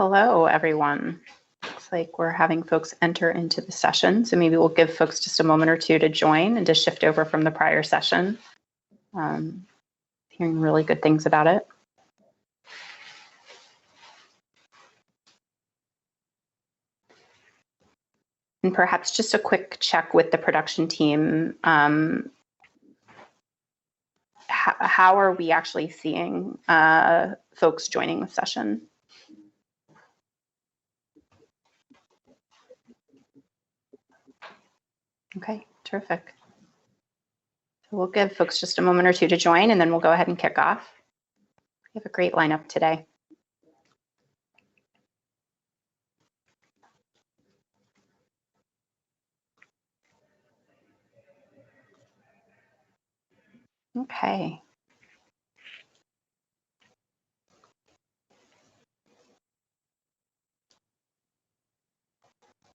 Hello, everyone. Looks like we're having folks enter into the session, so maybe we'll give folks just a moment or two to join and to shift over from the prior session. Hearing really good things about it. And perhaps just a quick check with the production team. How are we actually seeing folks joining the session? Okay, terrific. So we'll give folks just a moment or two to join, and then we'll go ahead and kick off. We have a great lineup today. Okay.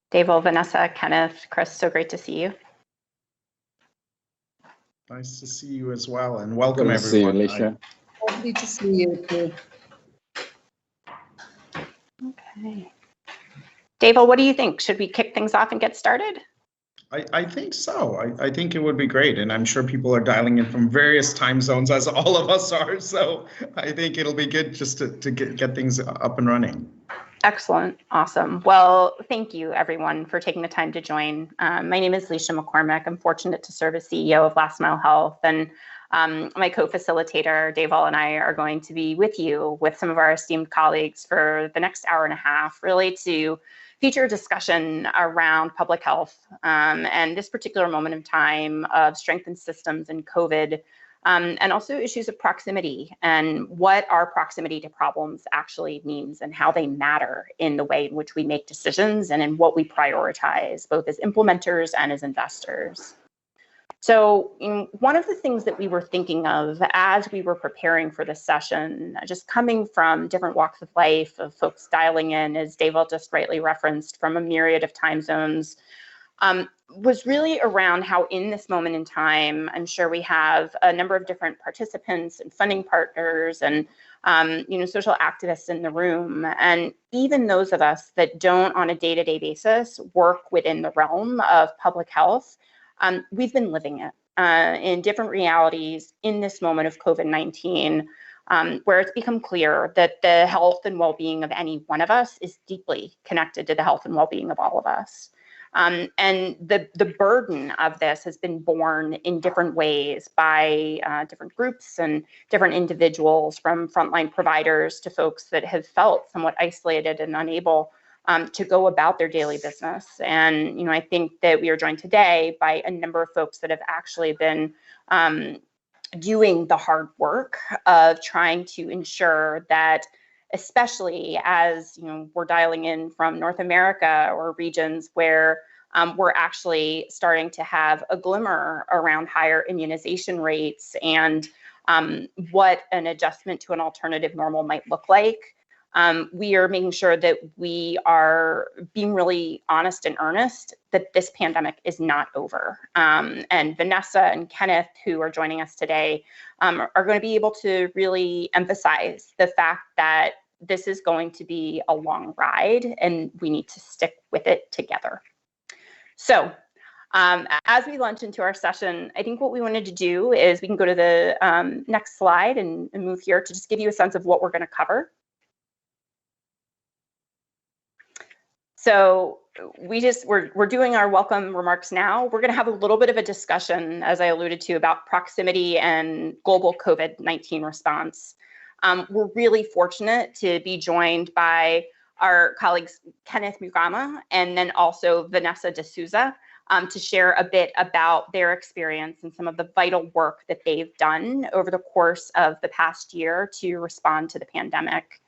Deval, Vanessa, Kenneth, Chris, so great to see you. Nice to see you as well, and welcome everyone. Good to see you, Lisha. Lovely to see you too. Okay. Deval, what do you think? Should we kick things off and get started? I think so. I think it would be great, and I'm sure people are dialing in from various time zones, as all of us are. So I think it'll be good just to get things up and running. Excellent. Awesome. Well, thank you, everyone, for taking the time to join. My name is Lisha McCormick. I'm fortunate to serve as CEO of Last Mile Health, and my co-facilitator, Deval, and I are going to be with you with some of our esteemed colleagues for the next hour and a half, really to feature a discussion around public health and this particular moment in time of strengthened systems and COVID, and also issues of proximity and what our proximity to problems actually means and how they matter in the way in which we make decisions and in what we prioritize, both as implementers and as investors. So one of the things that we were thinking of as we were preparing for this session, just coming from different walks of life of folks dialing in, as Deval just rightly referenced, from a myriad of time zones, was really around how in this moment in time, I'm sure we have a number of different participants and funding partners and social activists in the room, and even those of us that don't on a day-to-day basis work within the realm of public health. We've been living it in different realities in this moment of COVID-19, where it's become clear that the health and well-being of any one of us is deeply connected to the health and well-being of all of us. And the burden of this has been borne in different ways by different groups and different individuals, from frontline providers to folks that have felt somewhat isolated and unable to go about their daily business. And, I think that we are joined today by a number of folks that have actually been doing the hard work of trying to ensure that, especially as, we're dialing in from North America or regions where we're actually starting to have a glimmer around higher immunization rates and what an adjustment to an alternative normal might look like. We are making sure that we are being really honest and earnest that this pandemic is not over. And Vanessa and Kenneth, who are joining us today, are going to be able to really emphasize the fact that this is going to be a long ride and we need to stick with it together. So as we launch into our session, I think what we wanted to do is we can go to the next slide and move here to just give you a sense of what we're going to cover. So we're doing our welcome remarks now. We're going to have a little bit of a discussion, as I alluded to, about proximity and global COVID-19 response. We're really fortunate to be joined by our colleagues Kenneth Mugumya and then also Vanessa D'Souza to share a bit about their experience and some of the vital work that they've done over the course of the past year to respond to the pandemic.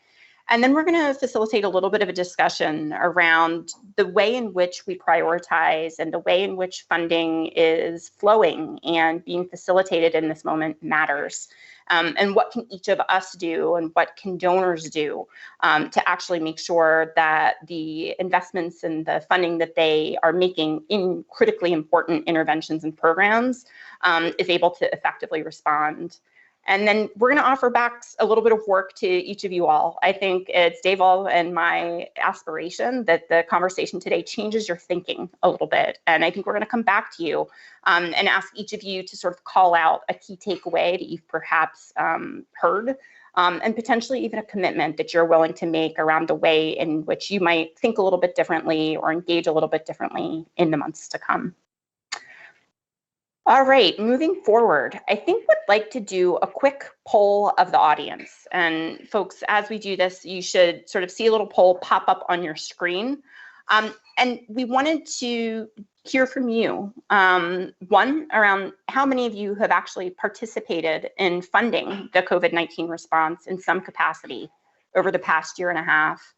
And then we're going to facilitate a little bit of a discussion around the way in which we prioritize and the way in which funding is flowing and being facilitated in this moment matters. And what can each of us do and what can donors do to actually make sure that the investments and the funding that they are making in critically important interventions and programs is able to effectively respond. And then we're going to offer back a little bit of work to each of you all. I think it's Deval and my aspiration that the conversation today changes your thinking a little bit. And I think we're going to come back to you and ask each of you to sort of call out a key takeaway that you've perhaps heard, and potentially even a commitment that you're willing to make around the way in which you might think a little bit differently or engage a little bit differently in the months to come. All right, moving forward, I think we'd like to do a quick poll of the audience. And folks, as we do this, you should sort of see a little poll pop up on your screen. And we wanted to hear from you. One, around how many of you have actually participated in funding the COVID-19 response in some capacity over the past year and a half?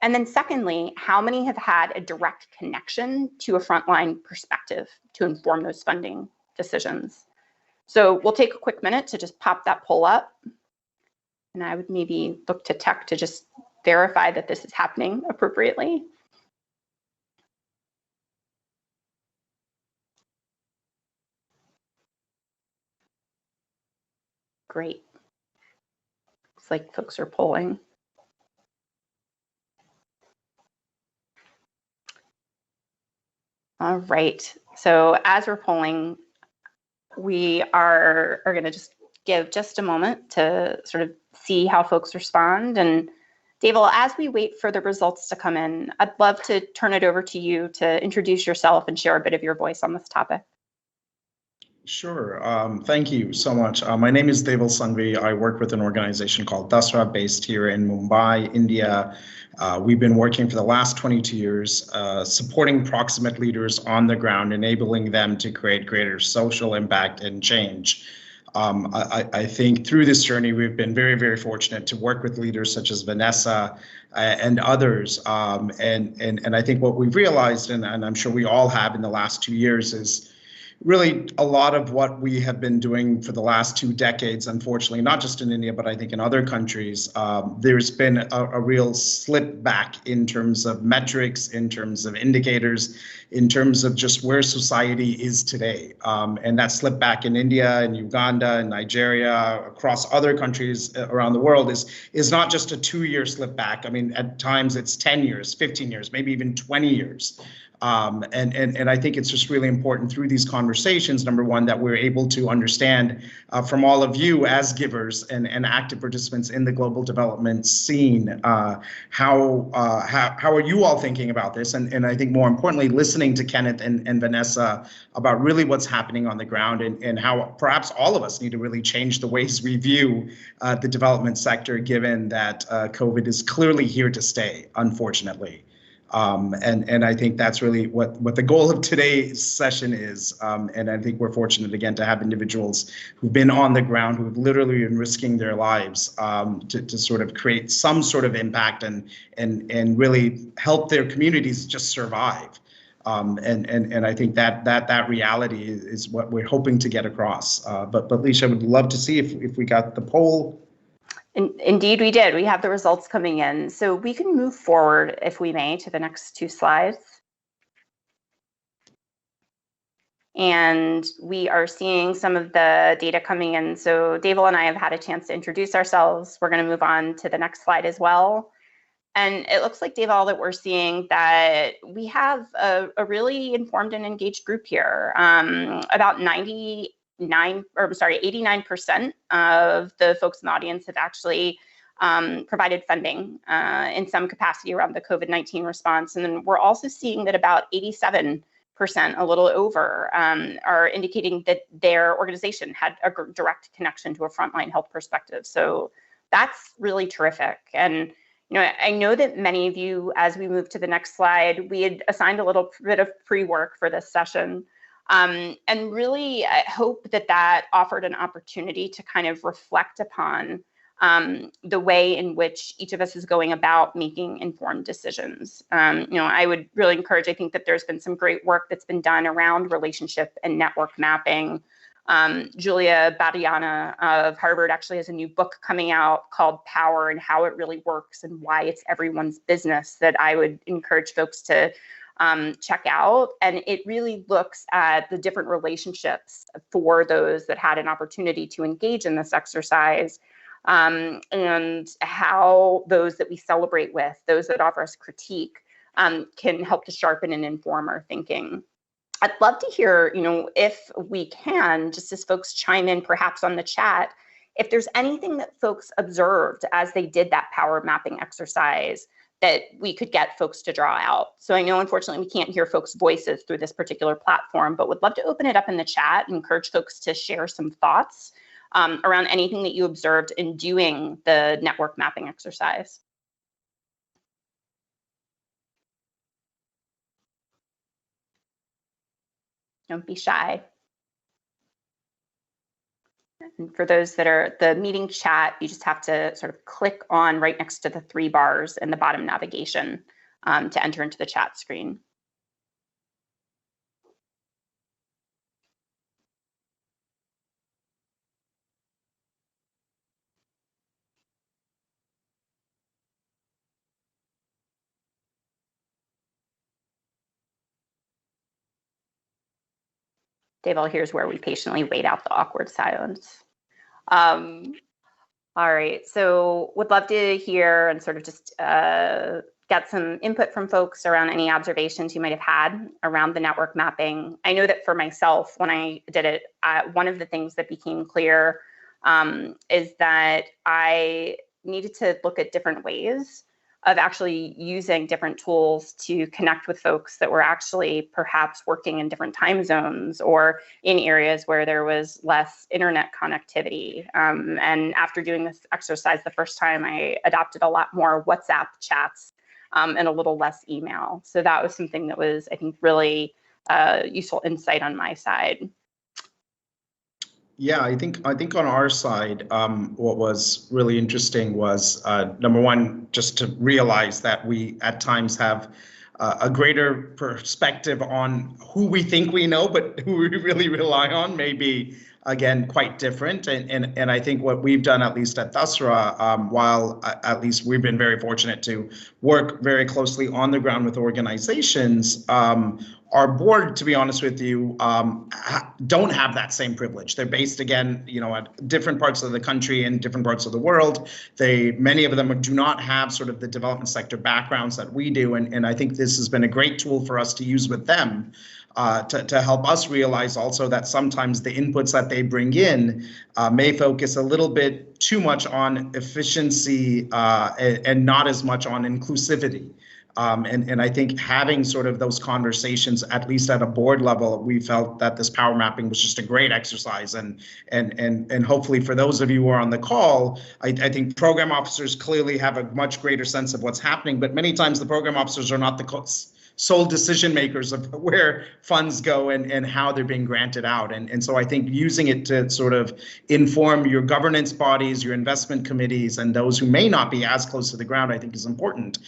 And then secondly, how many have had a direct connection to a frontline perspective to inform those funding decisions? So we'll take a quick minute to just pop that poll up. And I would maybe look to tech to just verify that this is happening appropriately. Great. Looks like folks are polling. All right, so as we're polling, we are going to just give just a moment to sort of see how folks respond. And Deval, as we wait for the results to come in, I'd love to turn it over to you to introduce yourself and share a bit of your voice on this topic. Sure. Thank you so much. My name is Deval Sanghavi. I work with an organization called Dasra based here in Mumbai, India. We've been working for the last 22 years, supporting proximate leaders on the ground, enabling them to create greater social impact and change. I think through this journey, we've been very, very fortunate to work with leaders such as Vanessa and others. And I think what we've realized, and I'm sure we all have in the last 2 years, is really a lot of what we have been doing for the last 2 decades, unfortunately, not just in India, but I think in other countries, there's been a real slip back in terms of metrics, in terms of indicators, in terms of just where society is today. And that slip back in India and Uganda and Nigeria, across other countries around the world is not just a 2-year slip back. I mean, at times it's 10 years, 15 years, maybe even 20 years. And I think it's just really important through these conversations, number one, that we're able to understand from all of you as givers and active participants in the global development scene, how are you all thinking about this? And I think more importantly, listening to Kenneth and Vanessa about really what's happening on the ground and how perhaps all of us need to really change the ways we view the development sector, given that COVID is clearly here to stay, unfortunately. And I think that's really what the goal of today's session is. And I think we're fortunate again to have individuals who've been on the ground, who've literally been risking their lives to sort of create some sort of impact and really help their communities just survive. And I think that reality is what we're hoping to get across. But Lisha, I would love to see if we got the poll. Indeed, we did. We have the results coming in. So we can move forward, if we may, to the next 2 slides. And we are seeing some of the data coming in. So Deval and I have had a chance to introduce ourselves. We're going to move on to the next slide as well. And it looks like, Deval, that we're seeing that we have a really informed and engaged group here. About 89% of the folks in the audience have actually provided funding in some capacity around the COVID-19 response. And then we're also seeing that about 87%, a little over, are indicating that their organization had a direct connection to a frontline health perspective. So that's really terrific. And I know that many of you, as we move to the next slide, we had assigned a little bit of pre-work for this session. And really, I hope that offered an opportunity to kind of reflect upon the way in which each of us is going about making informed decisions. I would really encourage, I think that there's been some great work that's been done around relationship and network mapping. Julia Badiana of Harvard actually has a new book coming out called Power and How It Really Works and Why It's Everyone's Business that I would encourage folks to check out. And it really looks at the different relationships for those that had an opportunity to engage in this exercise, and how those that we celebrate with, those that offer us critique, can help to sharpen and inform our thinking. I'd love to hear, if we can, just as folks chime in perhaps on the chat, if there's anything that folks observed as they did that power mapping exercise that we could get folks to draw out. So I know, unfortunately, we can't hear folks' voices through this particular platform, but would love to open it up in the chat and encourage folks to share some thoughts around anything that you observed in doing the network mapping exercise. Don't be shy. And for those that are the meeting chat, you just have to sort of click on right next to the 3 bars in the bottom navigation to enter into the chat screen. Deval, here's where we patiently wait out the awkward silence. All right, so would love to hear and sort of just get some input from folks around any observations you might have had around the network mapping. I know that for myself, when I did it, one of the things that became clear is that I needed to look at different ways of actually using different tools to connect with folks that were actually perhaps working in different time zones or in areas where there was less internet connectivity. And after doing this exercise the first time, I adopted a lot more WhatsApp chats and a little less email. So that was something that was, I think, really useful insight on my side. Yeah, I think on our side, what was really interesting was number one, just to realize that we at times have a greater perspective on who we think we know, but who we really rely on may be, again, quite different. And I think what we've done, at least at Dasra, while at least we've been very fortunate to work very closely on the ground with organizations, our board, to be honest with you, don't have that same privilege. They're based, again, at different parts of the country and different parts of the world. Many of them do not have sort of the development sector backgrounds that we do. And I think this has been a great tool for us to use with them to help us realize also that sometimes the inputs that they bring in may focus a little bit too much on efficiency and not as much on inclusivity. And I think having sort of those conversations, at least at a board level, we felt that this power mapping was just a great exercise. And hopefully for those of you who are on the call, I think program officers clearly have a much greater sense of what's happening, but many times the program officers are not the sole decision makers of where funds go and how they're being granted out. And so I think using it to sort of inform your governance bodies, your investment committees, and those who may not be as close to the ground, I think is important,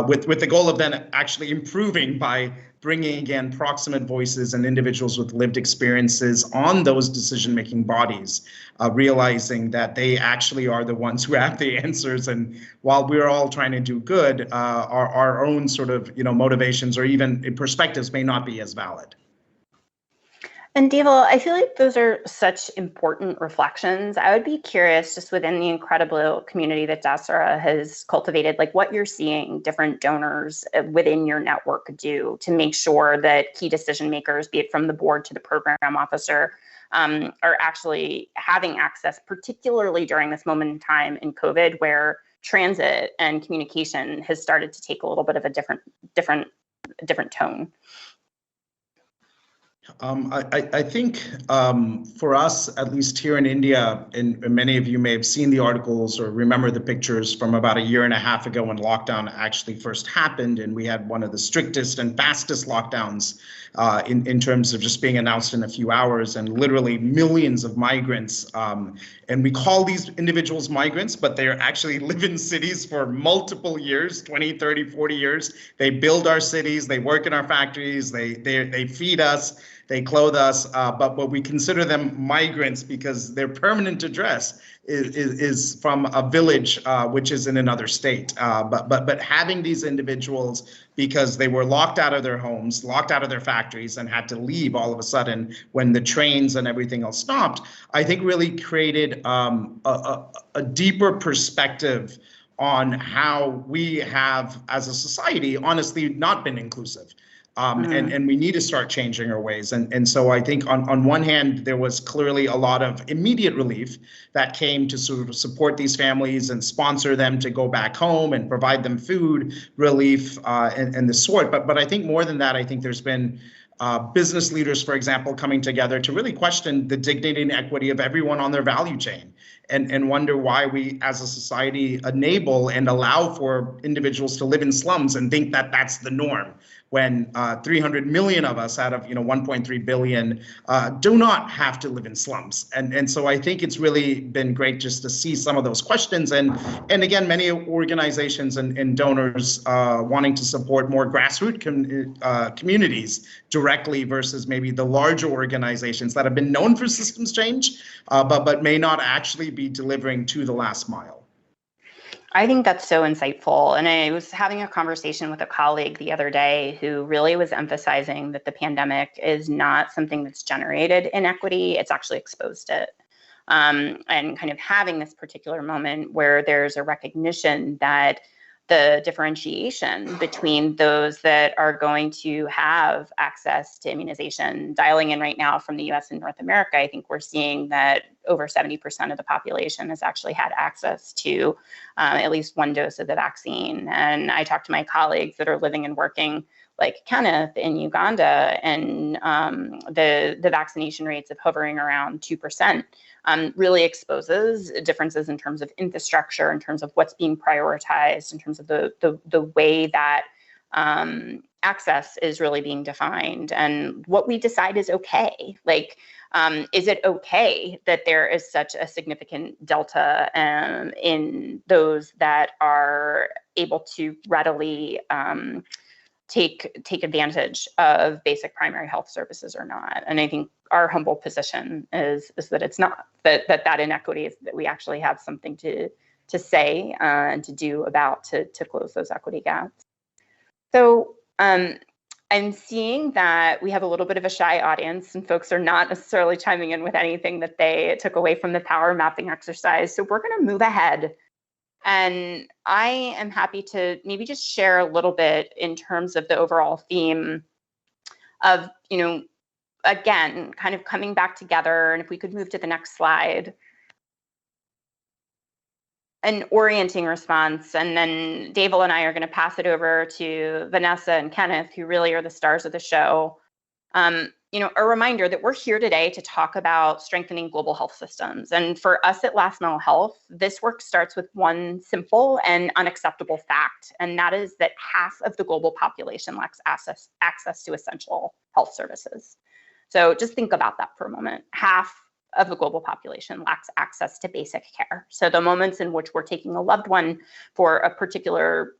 with the goal of then actually improving by bringing, again, proximate voices and individuals with lived experiences on those decision-making bodies, realizing that they actually are the ones who have the answers. And while we're all trying to do good, our own sort of motivations or even perspectives may not be as valid. And Deval, I feel like those are such important reflections. I would be curious, just within the incredible community that Dasra has cultivated, like what you're seeing different donors within your network do to make sure that key decision makers, be it from the board to the program officer, are actually having access, particularly during this moment in time in COVID, where transit and communication has started to take a little bit of a different tone. I think for us, at least here in India, and many of you may have seen the articles or remember the pictures from about 1.5 years ago when lockdown actually first happened, and we had one of the strictest and fastest lockdowns in terms of just being announced in a few hours, and literally millions of migrants. And we call these individuals migrants, but they actually live in cities for multiple years, 20, 30, 40 years. They build our cities, they work in our factories, they feed us. they clothe us, but we consider them migrants because their permanent address is from a village which is in another state. But having these individuals, because they were locked out of their homes, locked out of their factories, and had to leave all of a sudden when the trains and everything else stopped, I think really created a deeper perspective on how we have, as a society, honestly not been inclusive. And we need to start changing our ways. And so I think on one hand, there was clearly a lot of immediate relief that came to sort of support these families and sponsor them to go back home and provide them food relief and the sort. But I think more than that, I think there's been business leaders, for example, coming together to really question the dignity and equity of everyone on their value chain and wonder why we as a society enable and allow for individuals to live in slums and think that that's the norm, when 300 million of us out of 1.3 billion do not have to live in slums. And so I think it's really been great just to see some of those questions. And again, many organizations and donors wanting to support more grassroots communities directly versus maybe the larger organizations that have been known for systems change, but may not actually be delivering to the last mile. I think that's so insightful. And I was having a conversation with a colleague the other day who really was emphasizing that the pandemic is not something that's generated inequity, it's actually exposed it. And kind of having this particular moment where there's a recognition that the differentiation between those that are going to have access to immunization, dialing in right now from the US and North America, I think we're seeing that over 70% of the population has actually had access to at least one dose of the vaccine. And I talked to my colleagues that are living and working like Kenneth in Uganda, and the vaccination rates of hovering around 2%. Really exposes differences in terms of infrastructure, in terms of what's being prioritized, in terms of the way that access is really being defined and what we decide is okay. Like, is it okay that there is such a significant delta in those that are able to readily take advantage of basic primary health services or not? And I think our humble position is that it's not, that inequity is that we actually have something to say and to do about to close those equity gaps. So I'm seeing that we have a little bit of a shy audience and folks are not necessarily chiming in with anything that they took away from the power mapping exercise. So we're going to move ahead. And I am happy to maybe just share a little bit in terms of the overall theme of, again, kind of coming back together. And if we could move to the next slide, an orienting response. And then Deval and I are going to pass it over to Vanessa and Kenneth, who really are the stars of the show. A reminder that we're here today to talk about strengthening global health systems. And for us at Last Mile Health, this work starts with one simple and unacceptable fact, and that is that half of the global population lacks access to essential health services. So just think about that for a moment. Half of the global population lacks access to basic care. So the moments in which we're taking a loved one for a particular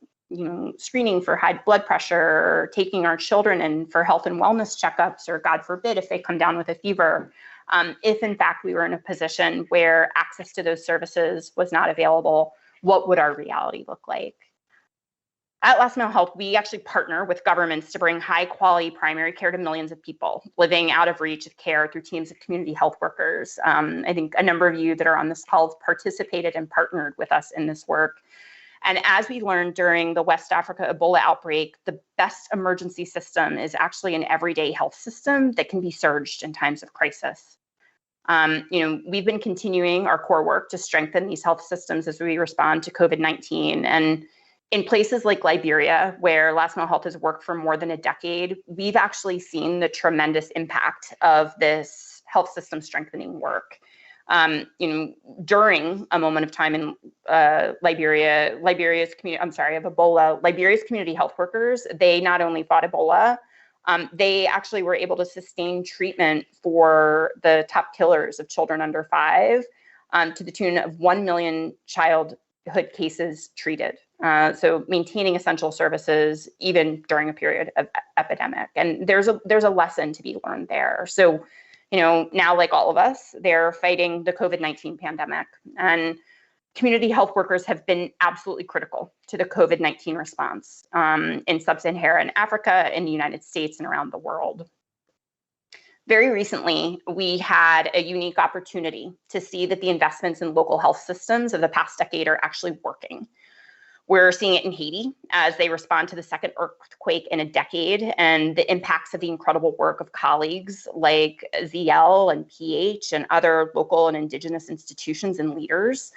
screening for high blood pressure, or taking our children in for health and wellness checkups, or God forbid, if they come down with a fever, if in fact we were in a position where access to those services was not available, what would our reality look like? At Last Mile Health, we actually partner with governments to bring high quality primary care to millions of people living out of reach of care through teams of community health workers. I think a number of you that are on this call have participated and partnered with us in this work. And as we learned during the West Africa Ebola outbreak, the best emergency system is actually an everyday health system that can be surged in times of crisis. We've been continuing our core work to strengthen these health systems as we respond to COVID-19. And in places like Liberia, where Last Mile Health has worked for more than a decade, we've actually seen the tremendous impact of this health system strengthening work. During a moment of time in Liberia's community health workers, they not only fought Ebola, they actually were able to sustain treatment for the top killers of children under 5 to the tune of 1 million child cases treated. So maintaining essential services even during a period of epidemic. And there's a lesson to be learned there. So, now like all of us, they're fighting the COVID-19 pandemic, and community health workers have been absolutely critical to the COVID-19 response in sub-Saharan Africa, in the United States, and around the world. Very recently, we had a unique opportunity to see that the investments in local health systems of the past decade are actually working. We're seeing it in Haiti as they respond to the second earthquake in a decade, and the impacts of the incredible work of colleagues like ZL and PH and other local and indigenous institutions and leaders.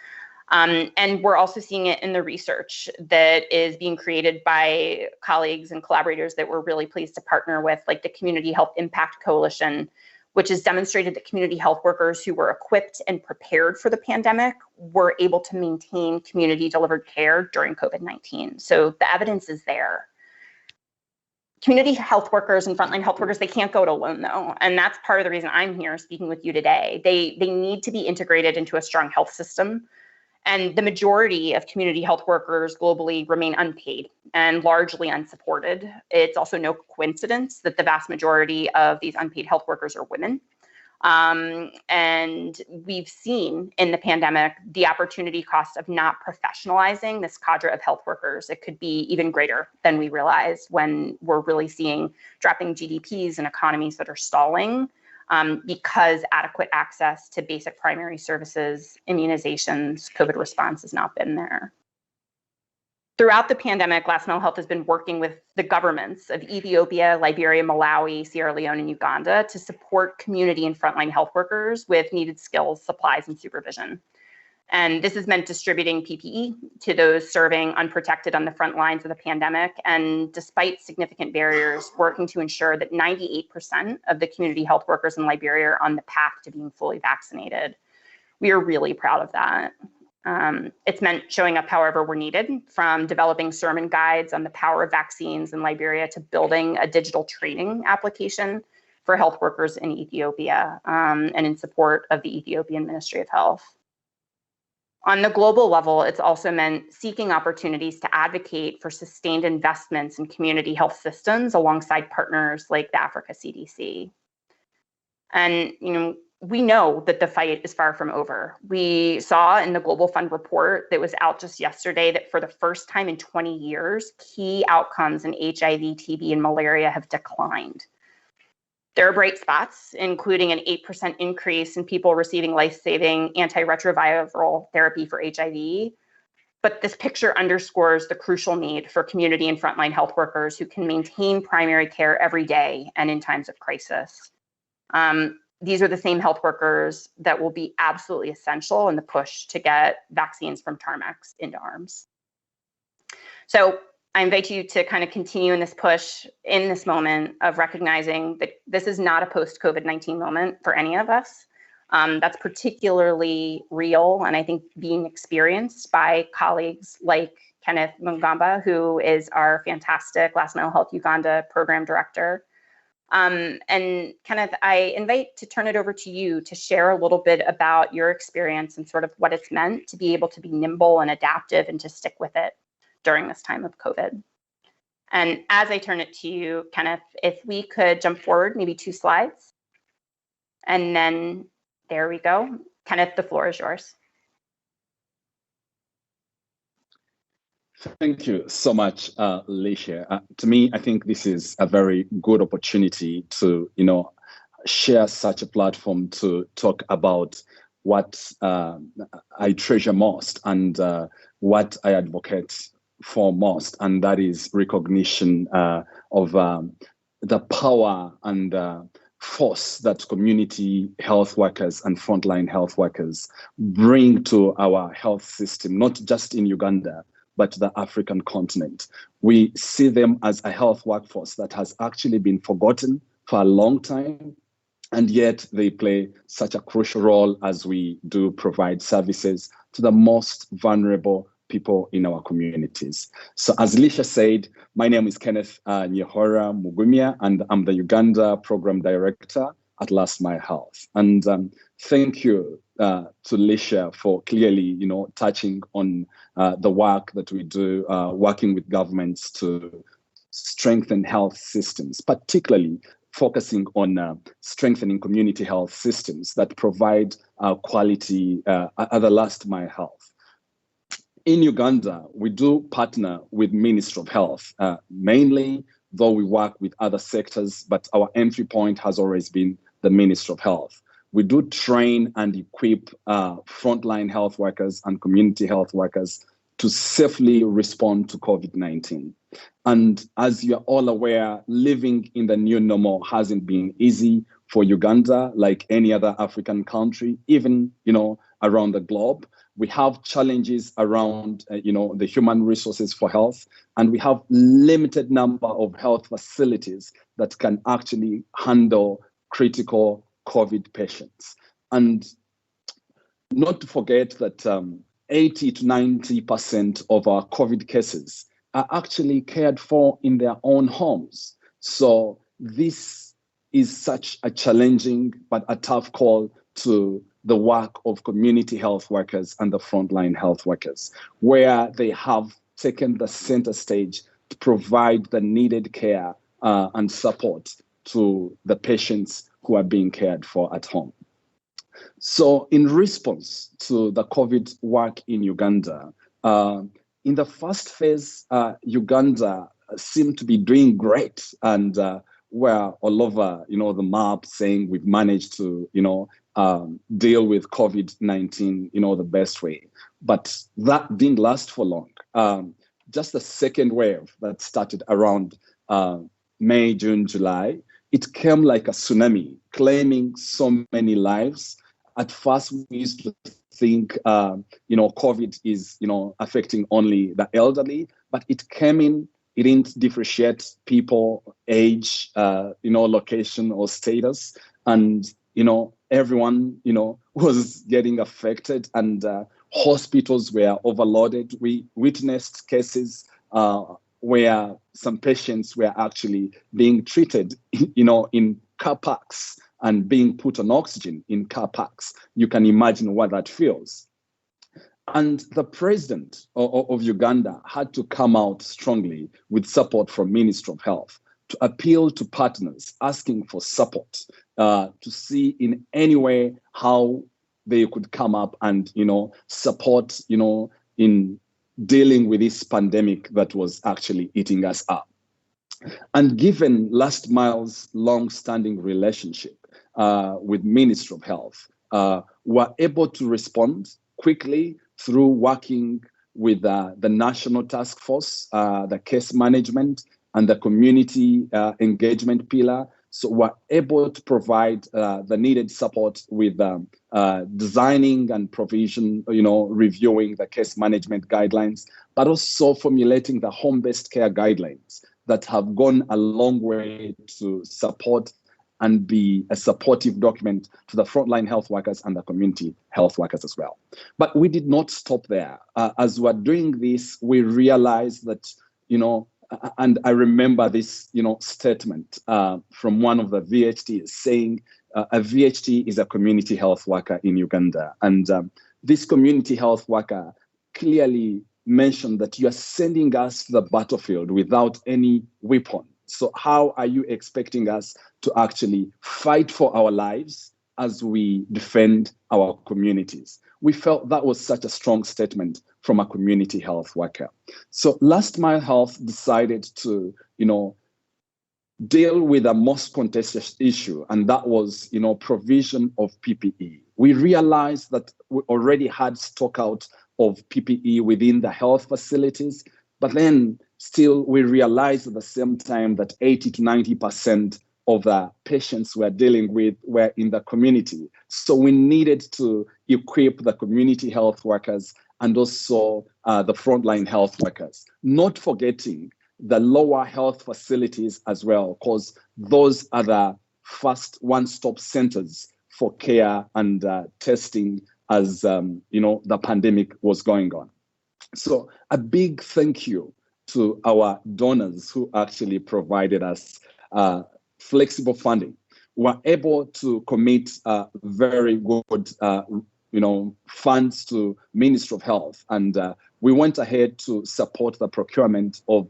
And we're also seeing it in the research that is being created by colleagues and collaborators that we're really pleased to partner with, like the Community Health Impact Coalition, which has demonstrated that community health workers who were equipped and prepared for the pandemic were able to maintain community-delivered care during COVID-19. So the evidence is there. Community health workers and frontline health workers, they can't go it alone though. And that's part of the reason I'm here speaking with you today. They need to be integrated into a strong health system. And the majority of community health workers globally remain unpaid and largely unsupported. It's also no coincidence that the vast majority of these unpaid health workers are women. And we've seen in the pandemic the opportunity cost of not professionalizing this cadre of health workers. It could be even greater than we realize when we're really seeing dropping GDPs and economies that are stalling. Because adequate access to basic primary services, immunizations, COVID response has not been there. Throughout the pandemic, Last Mile Health has been working with the governments of Ethiopia, Liberia, Malawi, Sierra Leone, and Uganda to support community and frontline health workers with needed skills, supplies, and supervision. And this has meant distributing PPE to those serving unprotected on the front lines of the pandemic. And despite significant barriers, working to ensure that 98% of the community health workers in Liberia are on the path to being fully vaccinated. We are really proud of that. It's meant showing up however we're needed, from developing sermon guides on the power of vaccines in Liberia to building a digital training application for health workers in Ethiopia and in support of the Ethiopian Ministry of Health. On the global level, it's also meant seeking opportunities to advocate for sustained investments in community health systems alongside partners like the Africa CDC. And, we know that the fight is far from over. We saw in the Global Fund report that was out just yesterday that for the first time in 20 years, key outcomes in HIV, TB, and malaria have declined. There are bright spots, including an 8% increase in people receiving life-saving antiretroviral therapy for HIV. But this picture underscores the crucial need for community and frontline health workers who can maintain primary care every day and in times of crisis. These are the same health workers that will be absolutely essential in the push to get vaccines from Tarmacs into arms. So I invite you to kind of continue in this push in this moment of recognizing that this is not a post-COVID-19 moment for any of us. That's particularly real, and I think being experienced by colleagues like Kenneth Mugumya, who is our fantastic Last Mile Health Uganda program director. And Kenneth, I invite to turn it over to you to share a little bit about your experience and sort of what it's meant to be able to be nimble and adaptive and to stick with it during this time of COVID. And as I turn it to you, Kenneth, if we could jump forward maybe 2 slides. And then there we go. Kenneth, the floor is yours. Thank you so much, Lisha. To me, I think this is a very good opportunity to, share such a platform to talk about what I treasure most and what I advocate for most, and that is recognition of the power and force that community health workers and frontline health workers bring to our health system, not just in Uganda, but the African continent. We see them as a health workforce that has actually been forgotten for a long time, and yet they play such a crucial role as we do provide services to the most vulnerable people in our communities. So as Lisha said, my name is Kenneth Mugumya, and I'm the Uganda Program Director at Last Mile Health. And thank you to Lisha for clearly, touching on the work that we do, working with governments to strengthen health systems, particularly focusing on strengthening community health systems that provide quality at the last mile health. In Uganda, we do partner with Ministry of Health, mainly, though we work with other sectors, but our entry point has always been the Ministry of Health. We do train and equip frontline health workers and community health workers to safely respond to COVID-19. And as you're all aware, living in the new normal hasn't been easy for Uganda, like any other African country, even, around the globe. We have challenges around, the human resources for health, and we have limited number of health facilities that can actually handle critical COVID patients. And not to forget that 80 to 90% of our COVID cases are actually cared for in their own homes. So this is such a challenging but a tough call to the work of community health workers and the frontline health workers, where they have taken the center stage to provide the needed care and support to the patients who are being cared for at home. So in response to the COVID work in Uganda, in the first phase, Uganda seemed to be doing great, and we're all over, the map saying we've managed to, deal with COVID-19, the best way. But that didn't last for long. Just the second wave that started around May, June, July, it came like a tsunami, claiming so many lives. At first, we used to think, COVID is, affecting only the elderly, but it came in, it didn't differentiate people, age, location or status. And, everyone, was getting affected, and hospitals were overloaded. We witnessed cases where some patients were actually being treated, in car parks and being put on oxygen in car parks. You can imagine what that feels. And the president of Uganda had to come out strongly with support from Ministry of Health to appeal to partners, asking for support to see in any way how they could come up and, support, in dealing with this pandemic that was actually eating us up. And given Last Mile's long-standing relationship with Ministry of Health, we're able to respond quickly through working with the National Task Force, the case management, and the community engagement pillar. So we're able to provide the needed support with designing and provision, reviewing the case management guidelines, but also formulating the home-based care guidelines that have gone a long way to support and be a supportive document to the frontline health workers and the community health workers as well. But we did not stop there. As we're doing this, we realized that, and I remember this, statement from one of the VHTs saying, a VHT is a community health worker in Uganda. And this community health worker clearly mentioned that you are sending us to the battlefield without any weapon. So how are you expecting us to actually fight for our lives as we defend our communities? We felt that was such a strong statement from a community health worker. So Last Mile Health decided to, deal with the most contested issue, and that was, provision of PPE. We realized that we already had stock out of PPE within the health facilities, but then still we realized at the same time that 80 to 90% of the patients we're dealing with were in the community. So we needed to equip the community health workers and also the frontline health workers, not forgetting the lower health facilities as well, because those are the first one-stop centers for care and testing as the pandemic was going on. So a big thank you to our donors who actually provided us flexible funding. were able to commit very good funds to Ministry of Health, and we went ahead to support the procurement of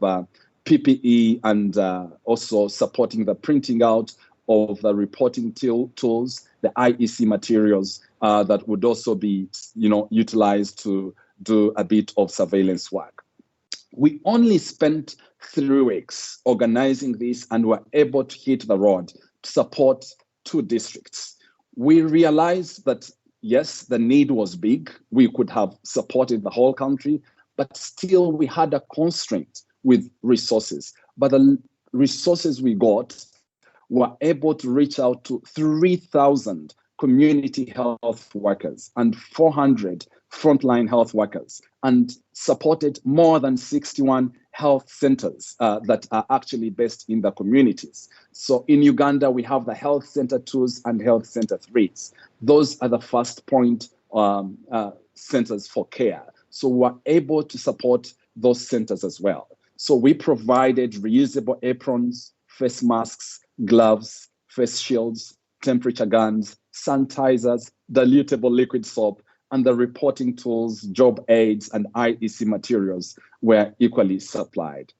PPE and also supporting the printing out of the reporting tools, the IEC materials that would also be utilized to do a bit of surveillance work. We only spent 3 weeks organizing this and were able to hit the road to support 2 districts. We realized that, yes, the need was big. We could have supported the whole country, but still we had a constraint with resources. But the resources we got were able to reach out to 3,000 community health workers and 400 frontline health workers, and supported more than 61 health centers that are actually based in the communities. So in Uganda, we have the Health Center 2s and Health Center 3s. Those are the first point centers for care. So we're able to support those centers as well. So we provided reusable aprons, face masks, gloves, face shields, temperature guns, sanitizers, dilutable liquid soap, and the reporting tools, job aids, and IEC materials were equally supplied.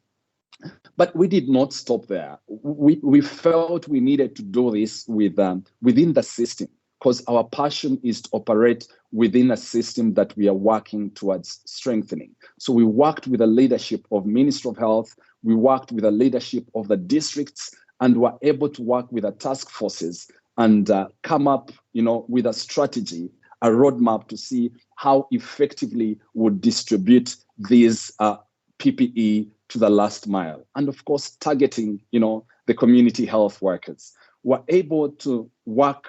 But we did not stop there. We felt we needed to do this within the system, because our passion is to operate within a system that we are working towards strengthening. So we worked with the leadership of Ministry of Health, we worked with the leadership of the districts, and were able to work with the task forces and come up with a strategy, a roadmap to see how effectively would distribute these PPE to the last mile. And of course, targeting, the community health workers. We're able to work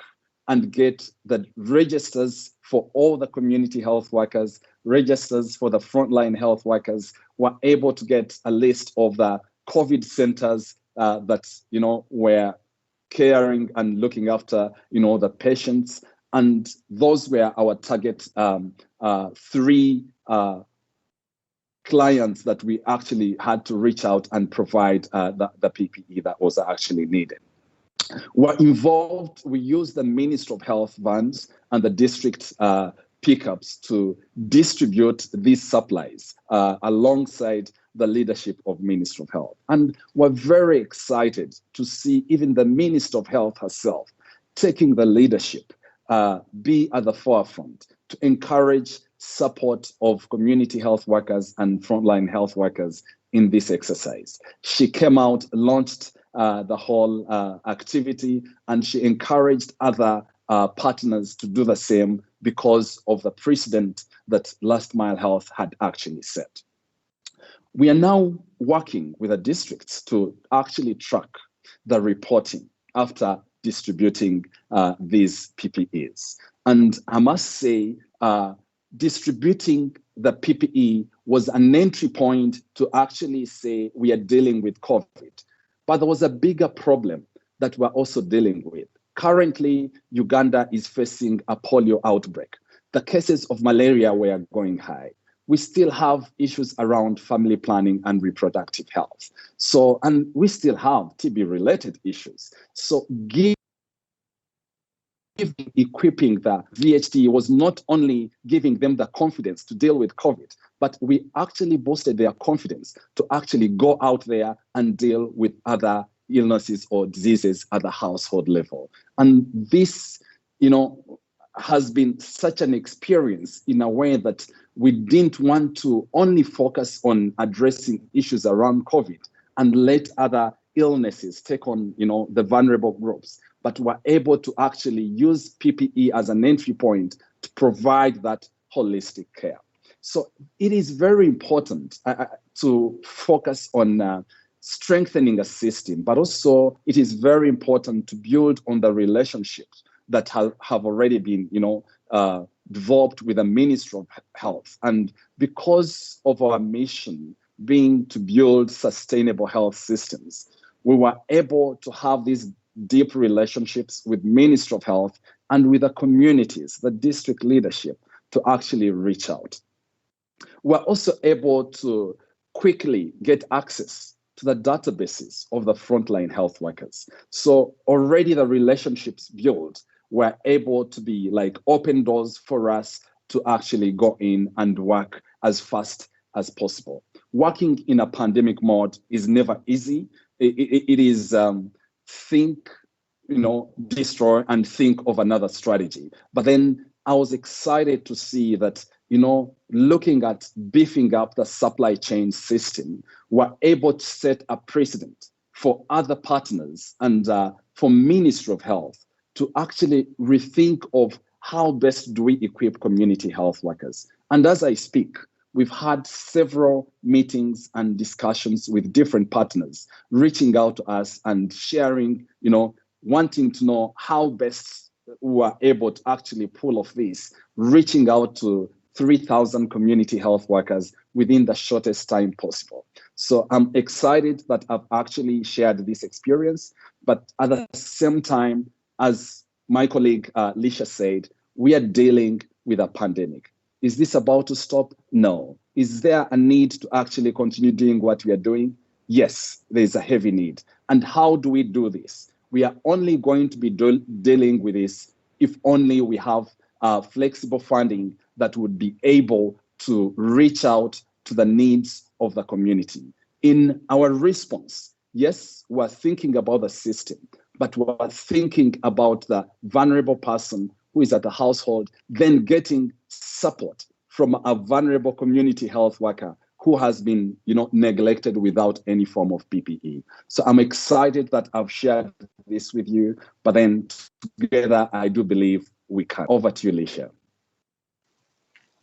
and get the registers for all the community health workers, registers for the frontline health workers. We're able to get a list of the COVID centers that, were caring and looking after, the patients. And those were our target 3 clients that we actually had to reach out and provide the PPE that was actually needed. We're involved, we use the Ministry of Health vans and the district pickups to distribute these supplies alongside the leadership of Ministry of Health. And we're very excited to see even the Minister of Health herself taking the leadership, be at the forefront to encourage support of community health workers and frontline health workers in this exercise. She came out, launched the whole activity, and she encouraged other partners to do the same because of the precedent that Last Mile Health had actually set. We are now working with the districts to actually track the reporting after distributing these PPEs. And I must say, distributing the PPE was an entry point to actually say we are dealing with COVID. But there was a bigger problem that we're also dealing with. Currently, Uganda is facing a polio outbreak. The cases of malaria were going high. We still have issues around family planning and reproductive health. So, and we still have TB-related issues. So equipping the VHT was not only giving them the confidence to deal with COVID, but we actually boosted their confidence to actually go out there and deal with other illnesses or diseases at the household level. And this, has been such an experience in a way that we didn't want to only focus on addressing issues around COVID and let other illnesses take on, the vulnerable groups, but we're able to actually use PPE as an entry point to provide that holistic care. So it is very important to focus on strengthening a system, but also it is very important to build on the relationships that have already been, developed with the Ministry of Health. And because of our mission being to build sustainable health systems, we were able to have these deep relationships with Ministry of Health and with the communities, the district leadership, to actually reach out. We're also able to quickly get access to the databases of the frontline health workers. So already the relationships built were able to be like open doors for us to actually go in and work as fast as possible. Working in a pandemic mode is never easy. It is think, destroy and think of another strategy. But then I was excited to see that, looking at beefing up the supply chain system, we're able to set a precedent for other partners and for Ministry of Health to actually rethink of how best do we equip community health workers. And as I speak, we've had several meetings and discussions with different partners, reaching out to us and sharing, wanting to know how best we are able to actually pull off this, reaching out to 3,000 community health workers within the shortest time possible. So I'm excited that I've actually shared this experience, but at the same time, as my colleague Lisha said, we are dealing with a pandemic. Is this about to stop? No. Is there a need to actually continue doing what we are doing? Yes, there's a heavy need. And how do we do this? We are only going to be dealing with this if only we have flexible funding that would be able to reach out to the needs of the community. In our response, yes, we're thinking about the system, but we're thinking about the vulnerable person who is at the household, then getting support from a vulnerable community health worker who has been, neglected without any form of PPE. So I'm excited that I've shared this with you, but then together I do believe we can. Over to you, Lisha.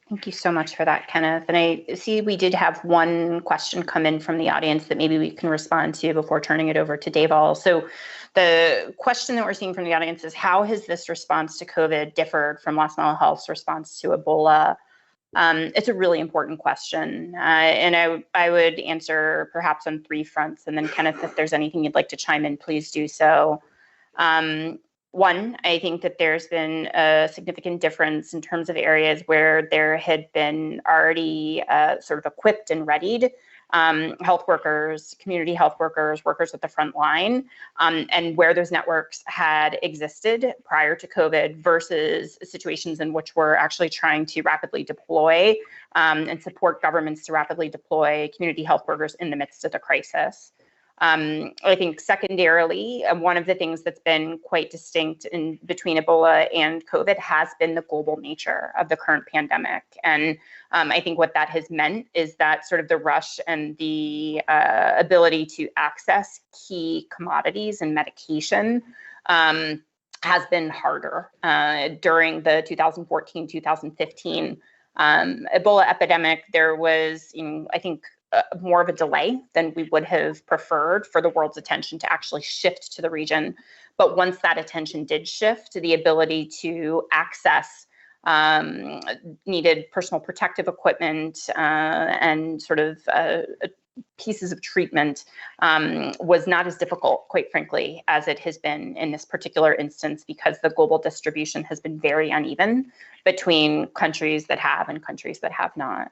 Thank you so much for that, Kenneth. And I see we did have one question come in from the audience that maybe we can respond to before turning it over to Deval. So the question that we're seeing from the audience is, how has this response to COVID differed from Last Mile Health's response to Ebola? It's a really important question. And I would answer perhaps on three fronts. And then Kenneth, if there's anything you'd like to chime in, please do so. One, I think that there's been a significant difference in terms of areas where there had been already sort of equipped and readied health workers, community health workers, workers at the front line, and where those networks had existed prior to COVID versus situations in which we're actually trying to rapidly deploy and support governments to rapidly deploy community health workers in the midst of the crisis. I think secondarily, one of the things that's been quite distinct in between Ebola and COVID has been the global nature of the current pandemic. And I think what that has meant is that sort of the rush and the ability to access key commodities and medication has been harder during the 2014-2015 Ebola epidemic. There was, I think, more of a delay than we would have preferred for the world's attention to actually shift to the region. But once that attention did shift, the ability to access needed personal protective equipment and sort of pieces of treatment was not as difficult, quite frankly, as it has been in this particular instance, because the global distribution has been very uneven between countries that have and countries that have not.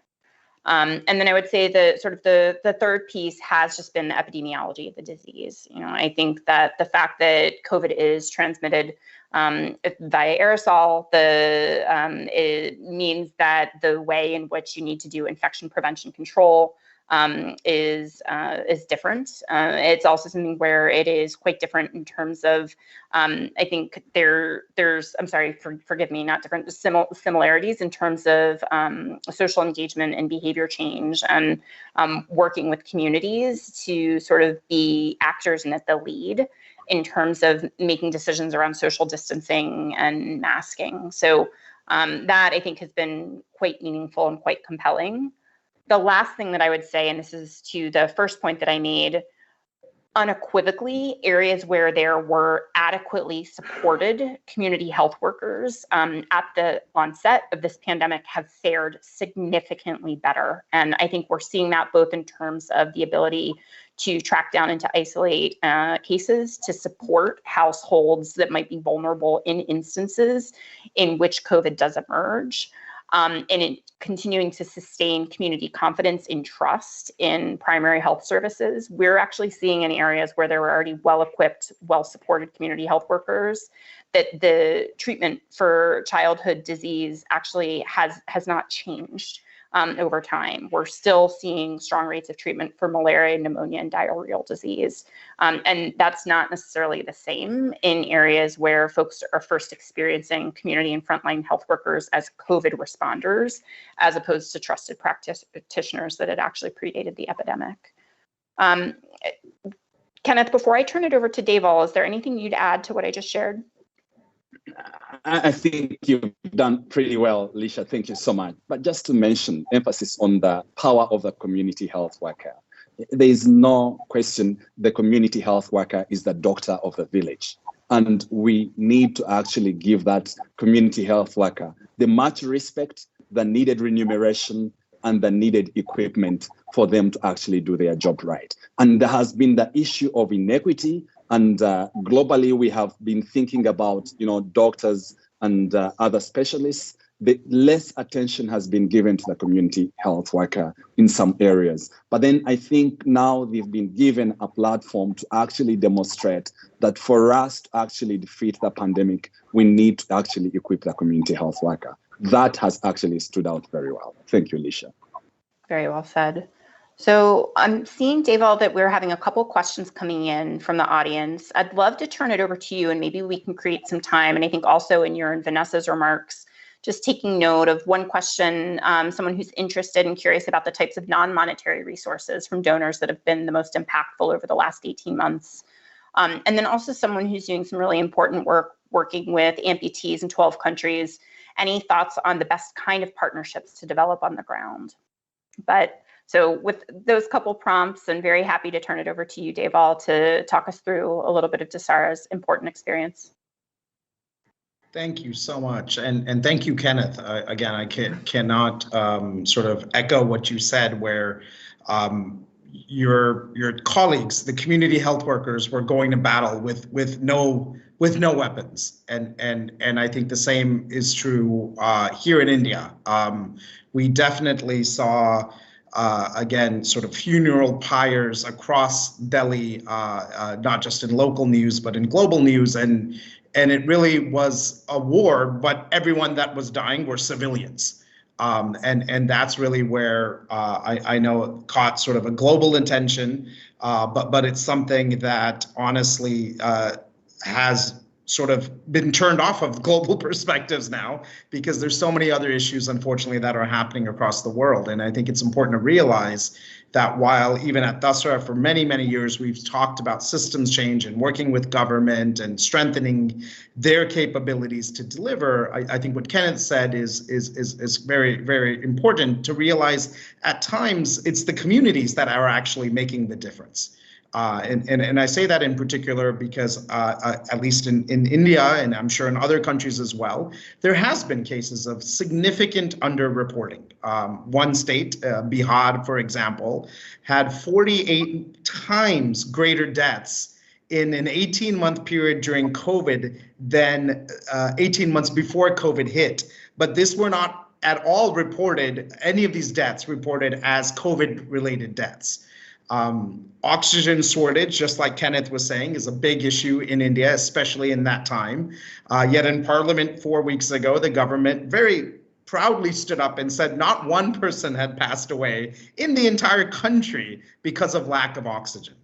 And then I would say the third piece has just been the epidemiology of the disease. I think that the fact that COVID is transmitted via aerosol, it means that the way in which you need to do infection prevention control is different. It's also something where it is quite different in terms of, I think there's, I'm sorry, forgive me, not different, similarities in terms of social engagement and behavior change and working with communities to sort of be actors and at the lead in terms of making decisions around social distancing and masking. So that I think has been quite meaningful and quite compelling. The last thing that I would say, and this is to the first point that I made, unequivocally, areas where there were adequately supported community health workers at the onset of this pandemic have fared significantly better. And I think we're seeing that both in terms of the ability to track down and to isolate cases, to support households that might be vulnerable in instances in which COVID does emerge. and in continuing to sustain community confidence and trust in primary health services. We're actually seeing in areas where there were already well-equipped, well-supported community health workers that the treatment for childhood disease actually has not changed over time. We're still seeing strong rates of treatment for malaria, pneumonia, and diarrheal disease. And that's not necessarily the same in areas where folks are first experiencing community and frontline health workers as COVID responders, as opposed to trusted practitioners that had actually predated the epidemic. Kenneth, before I turn it over to Deval, is there anything you'd add to what I just shared? I think you've done pretty well, Lisha. Thank you so much. But just to mention, emphasis on the power of the community health worker. There is no question the community health worker is the doctor of the village. And we need to actually give that community health worker the much respect, the needed remuneration, and the needed equipment for them to actually do their job right. And there has been the issue of inequity. And globally, we have been thinking about, doctors and other specialists. The less attention has been given to the community health worker in some areas. But then I think now they've been given a platform to actually demonstrate that for us to actually defeat the pandemic, we need to actually equip the community health worker. That has actually stood out very well. Thank you, Lisha. Very well said. So I'm seeing, Deval, that we're having a couple questions coming in from the audience. I'd love to turn it over to you, and maybe we can create some time. And I think also in your and Vanessa's remarks, just taking note of one question, someone who's interested and curious about the types of non-monetary resources from donors that have been the most impactful over the last 18 months. And then also someone who's doing some really important work working with amputees in 12 countries. Any thoughts on the best kind of partnerships to develop on the ground? So with those couple prompts, I'm very happy to turn it over to you, Deval, to talk us through a little bit of Dasra's important experience. Thank you so much. And thank you, Kenneth. Again, I cannot sort of echo what you said, where your colleagues, the community health workers, were going to battle with no weapons. And I think the same is true here in India. We definitely saw again, sort of funeral pyres across Delhi, not just in local news, but in global news. And it really was a war, but everyone that was dying were civilians. And that's really where I know it caught sort of a global attention, but it's something that honestly has sort of been turned off of global perspectives now, because there's so many other issues, unfortunately, that are happening across the world. And I think it's important to realize that while even at Dasra for many, many years, we've talked about systems change and working with government and strengthening their capabilities to deliver, I think what Kenneth said is very, very important to realize. At times, it's the communities that are actually making the difference. And I say that in particular because at least in India, and I'm sure in other countries as well, there has been cases of significant underreporting. One state, Bihar, for example, had 48 times greater deaths in an 18-month period during COVID than 18 months before COVID hit. But this were not at all reported, any of these deaths reported as COVID-related deaths. Oxygen shortage, just like Kenneth was saying, is a big issue in India, especially in that time. Yet in Parliament 4 weeks ago, the government very proudly stood up and said not one person had passed away in the entire country because of lack of oxygen.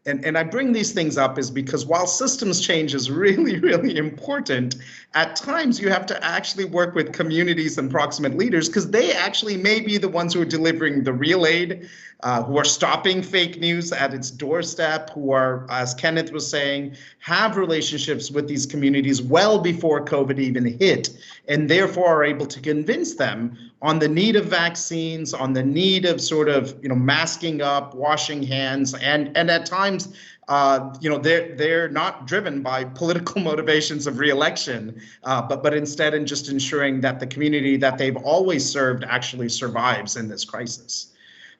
And I bring these things up is because while systems change is really, really important, at times you have to actually work with communities and proximate leaders, because they actually may be the ones who are delivering the real aid, who are stopping fake news at its doorstep, who are, as Kenneth was saying, have relationships with these communities well before COVID even hit, and therefore are able to convince them on the need of vaccines, on the need of sort of, masking up, washing hands, and at times, they're not driven by political motivations of re-election, but instead in just ensuring that the community that they've always served actually survives in this crisis.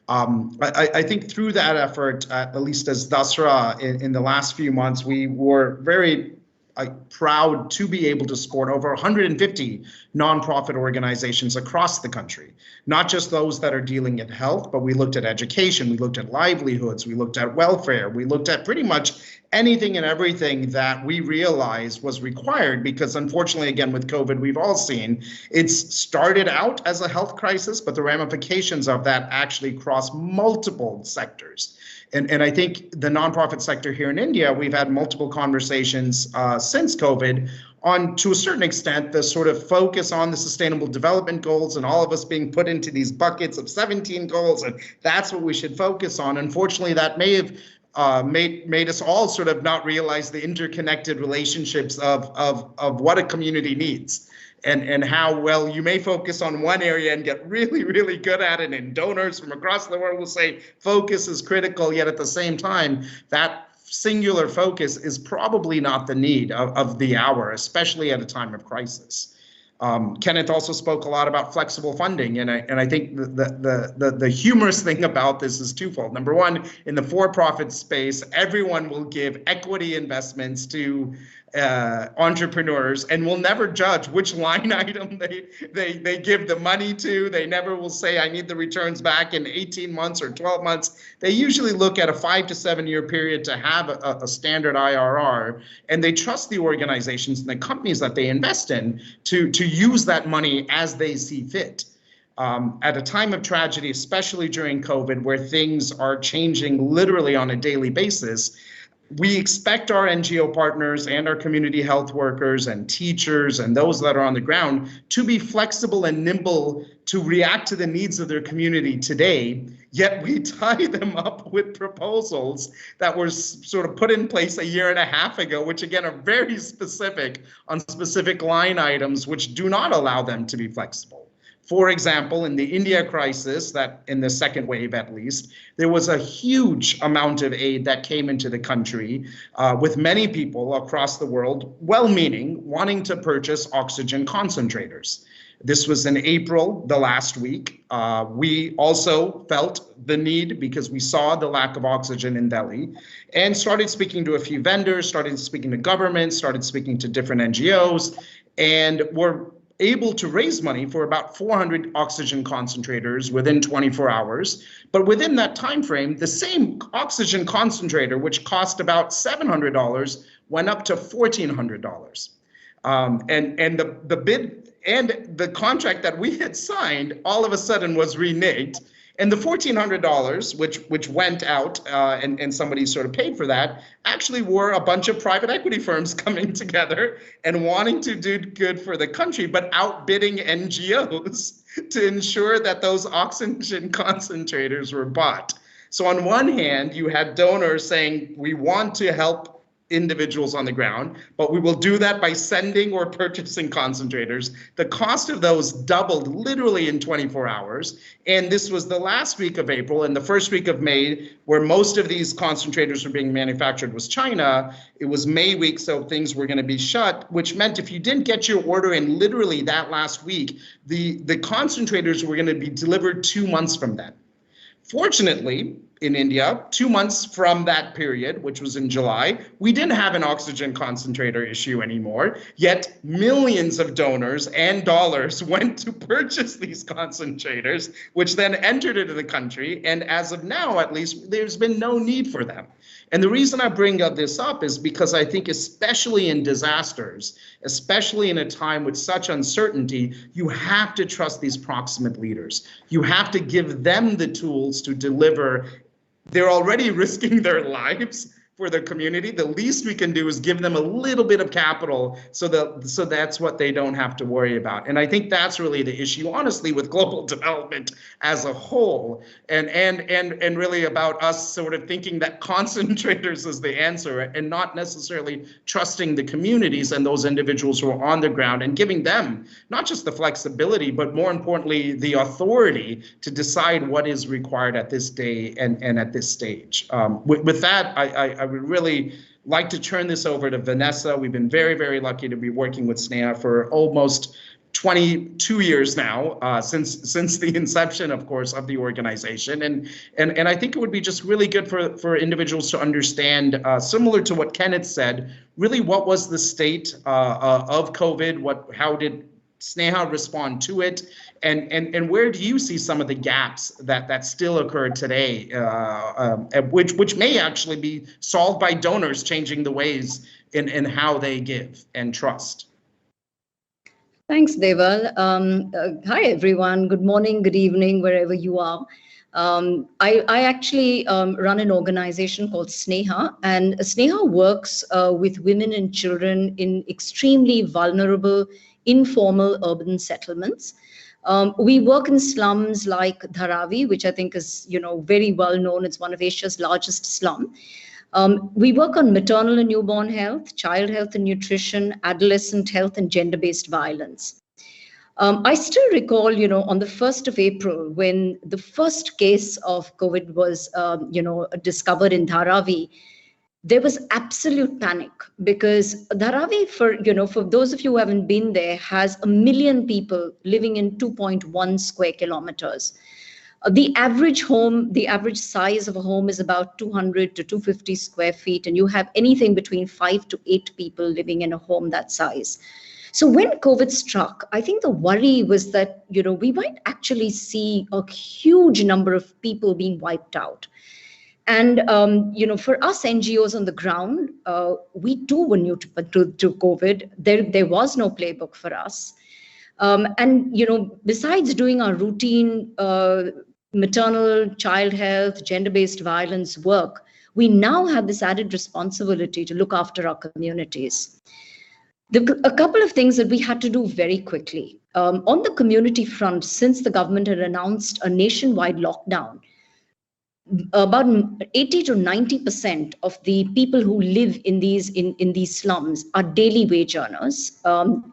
I think through that effort, at least as Dasra in the last few months, we were very proud to be able to support over 150 nonprofit organizations across the country, not just those that are dealing in health, but we looked at education, we looked at livelihoods, we looked at welfare, we looked at pretty much anything and everything that we realized was required, because unfortunately, again, with COVID, we've all seen it's started out as a health crisis, but the ramifications of that actually cross multiple sectors. And I think the nonprofit sector here in India, we've had multiple conversations since COVID on, to a certain extent, the sort of focus on the Sustainable Development Goals and all of us being put into these buckets of 17 goals, and that's what we should focus on. Unfortunately, that may have made us all sort of not realize the interconnected relationships of what a community needs. And how well you may focus on one area and get really, really good at it, and donors from across the world will say focus is critical, yet at the same time, that singular focus is probably not the need of the hour, especially at a time of crisis. Kenneth also spoke a lot about flexible funding, and I think the humorous thing about this is twofold. Number one, in the for-profit space, everyone will give equity investments to entrepreneurs and will never judge which line item they give the money to. They never will say, I need the returns back in 18 months or 12 months. They usually look at a 5 to 7 year period to have a standard IRR, and they trust the organizations and the companies that they invest in to use that money as they see fit. At a time of tragedy, especially during COVID, where things are changing literally on a daily basis, we expect our NGO partners and our community health workers and teachers and those that are on the ground to be flexible and nimble to react to the needs of their community today, yet we tie them up with proposals that were sort of put in place a year and a half ago, which again are very specific on specific line items, which do not allow them to be flexible. For example, in the India crisis, that in the second wave at least, there was a huge amount of aid that came into the country with many people across the world, well-meaning, wanting to purchase oxygen concentrators. This was in April, the last week. We also felt the need because we saw the lack of oxygen in Delhi and started speaking to a few vendors, started speaking to governments, started speaking to different NGOs, and were able to raise money for about 400 oxygen concentrators within 24 hours. But within that time frame, the same oxygen concentrator, which cost about $700, went up to $1,400. And the bid and the contract that we had signed all of a sudden was reneged. And the $1,400, which went out and somebody sort of paid for that, actually were a bunch of private equity firms coming together and wanting to do good for the country, but outbidding NGOs to ensure that those oxygen concentrators were bought. So on one hand, you had donors saying, we want to help individuals on the ground, but we will do that by sending or purchasing concentrators. The cost of those doubled literally in 24 hours. And this was the last week of April, and the first week of May, where most of these concentrators were being manufactured was China. It was May week, so things were going to be shut, which meant if you didn't get your order in literally that last week, the concentrators were going to be delivered 2 months from then. Fortunately, in India, 2 months from that period, which was in July, we didn't have an oxygen concentrator issue anymore, yet millions of donors and dollars went to purchase these concentrators, which then entered into the country. And as of now, at least, there's been no need for them. And the reason I bring this up is because I think especially in disasters, especially in a time with such uncertainty, you have to trust these proximate leaders. You have to give them the tools to deliver. They're already risking their lives for their community. The least we can do is give them a little bit of capital so that's what they don't have to worry about. And I think that's really the issue, honestly, with global development as a whole, and really about us sort of thinking that concentrators is the answer and not necessarily trusting the communities and those individuals who are on the ground and giving them not just the flexibility, but more importantly, the authority to decide what is required at this day and at this stage. With that, I would really like to turn this over to Vanessa. We've been very, very lucky to be working with SNEHA for almost 22 years now, since the inception, of course, of the organization. And I think it would be just really good for individuals to understand, similar to what Kenneth said, really what was the state of COVID, how did SNEHA respond to it, and where do you see some of the gaps that still occur today, which may actually be solved by donors changing the ways in how they give and trust. Thanks, Deval. Hi, everyone. Good morning, good evening, wherever you are. I actually run an organization called SNEHA, and SNEHA works with women and children in extremely vulnerable, informal urban settlements. We work in slums like Dharavi, which I think is, very well known. It's one of Asia's largest slums. We work on maternal and newborn health, child health and nutrition, adolescent health, and gender-based violence. I still recall, on the 1st of April, when the first case of COVID was, discovered in Dharavi, there was absolute panic because Dharavi, for those of you who haven't been there, has 1 million people living in 2.1 square kilometers. The average size of a home is about 200 to 250 square feet, and you have anything between 5 to 8 people living in a home that size. So when COVID struck, I think the worry was that, we might actually see a huge number of people being wiped out. And, for us NGOs on the ground, we too were new to COVID. There was no playbook for us. Besides doing our routine maternal, child health, gender-based violence work, we now have this added responsibility to look after our communities. A couple of things that we had to do very quickly. On the community front, since the government had announced a nationwide lockdown, about 80 to 90% of the people who live in these slums are daily wage earners.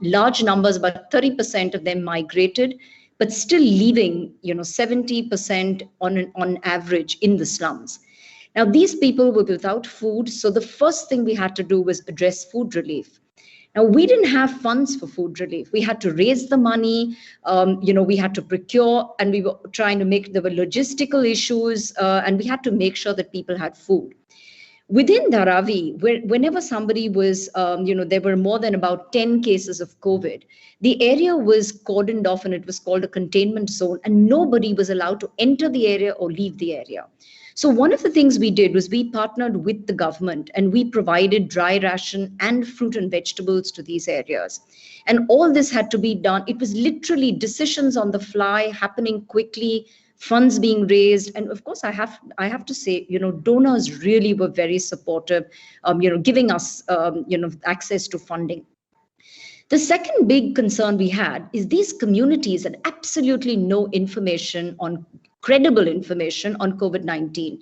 Large numbers, about 30% of them migrated, but still leaving, 70% on average in the slums. Now, these people were without food, so the first thing we had to do was address food relief. Now, we didn't have funds for food relief. We had to raise the money, we had to procure, and we were trying to there were logistical issues, and we had to make sure that people had food. Within Dharavi, whenever somebody was, there were more than about 10 cases of COVID, the area was cordoned off and it was called a containment zone, and nobody was allowed to enter the area or leave the area. So one of the things we did was we partnered with the government and we provided dry ration and fruit and vegetables to these areas. And all this had to be done. It was literally decisions on the fly, happening quickly, funds being raised. And of course, I have to say, donors really were very supportive, giving us, access to funding. The second big concern we had is these communities had absolutely no credible information on COVID-19.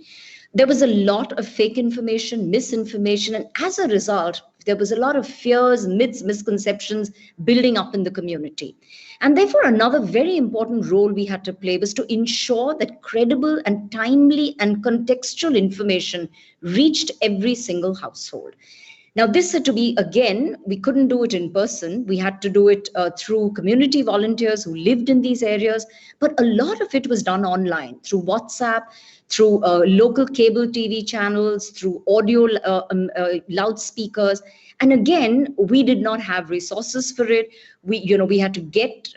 There was a lot of fake information, misinformation, and as a result, there was a lot of fears, myths, misconceptions building up in the community. And therefore, another very important role we had to play was to ensure that credible and timely and contextual information reached every single household. Now, this had to be, again, we couldn't do it in person. We had to do it through community volunteers who lived in these areas. But a lot of it was done online through WhatsApp, through local cable TV channels, through audio loudspeakers. And again, we did not have resources for it. We had to get,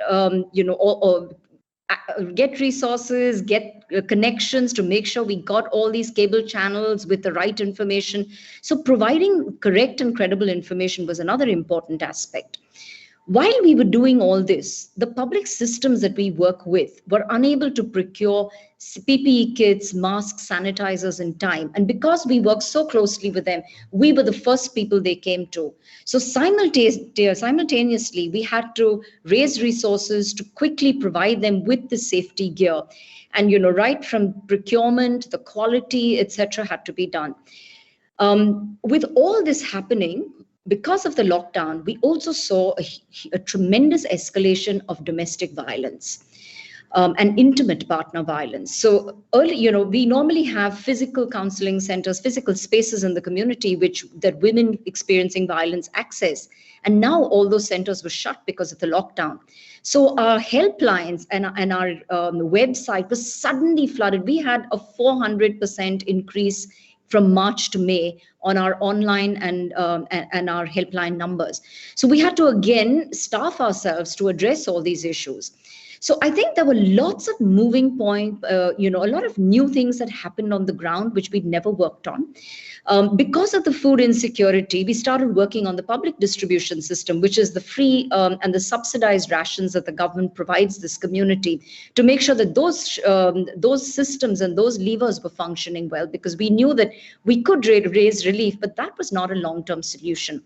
get resources, get connections to make sure we got all these cable channels with the right information. So providing correct and credible information was another important aspect. While we were doing all this, the public systems that we work with were unable to procure PPE kits, masks, sanitizers in time. And because we worked so closely with them, we were the first people they came to. So simultaneously, we had to raise resources to quickly provide them with the safety gear. And, right from procurement, the quality, etc., had to be done. With all this happening, because of the lockdown, we also saw a tremendous escalation of domestic violence. and intimate partner violence. So early, we normally have physical counseling centers, physical spaces in the community that women experiencing violence access. And now all those centers were shut because of the lockdown. So our helplines and our website was suddenly flooded. We had a 400% increase from March to May on our online and our helpline numbers. So we had to again staff ourselves to address all these issues. So I think there were lots of moving points, a lot of new things that happened on the ground, which we'd never worked on. Because of the food insecurity, we started working on the public distribution system, which is the free and the subsidized rations that the government provides this community, to make sure that those systems and those levers were functioning well, because we knew that we could raise relief, but that was not a long-term solution.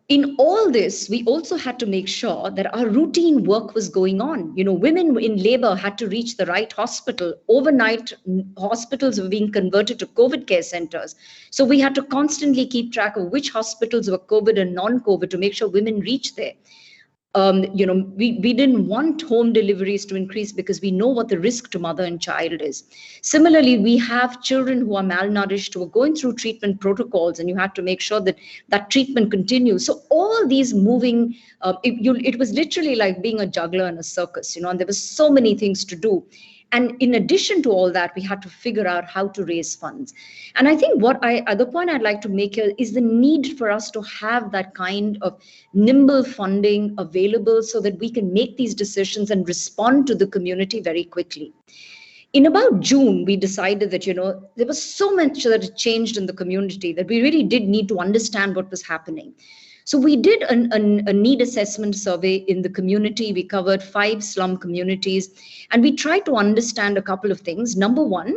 In all this, we also had to make sure that our routine work was going on. Women in labor had to reach the right hospital. Overnight, hospitals were being converted to COVID care centers. So we had to constantly keep track of which hospitals were COVID and non-COVID to make sure women reached there. We didn't want home deliveries to increase because we know what the risk to mother and child is. Similarly, we have children who are malnourished, who are going through treatment protocols, and you have to make sure that that treatment continues. So all these moving, it was literally like being a juggler in a circus, and there were so many things to do. And in addition to all that, we had to figure out how to raise funds. And I think the point I'd like to make here is the need for us to have that kind of nimble funding available so that we can make these decisions and respond to the community very quickly. In about June, we decided that, there was so much that had changed in the community that we really did need to understand what was happening. So we did a need assessment survey in the community. We covered 5 slum communities, and we tried to understand a couple of things. Number one,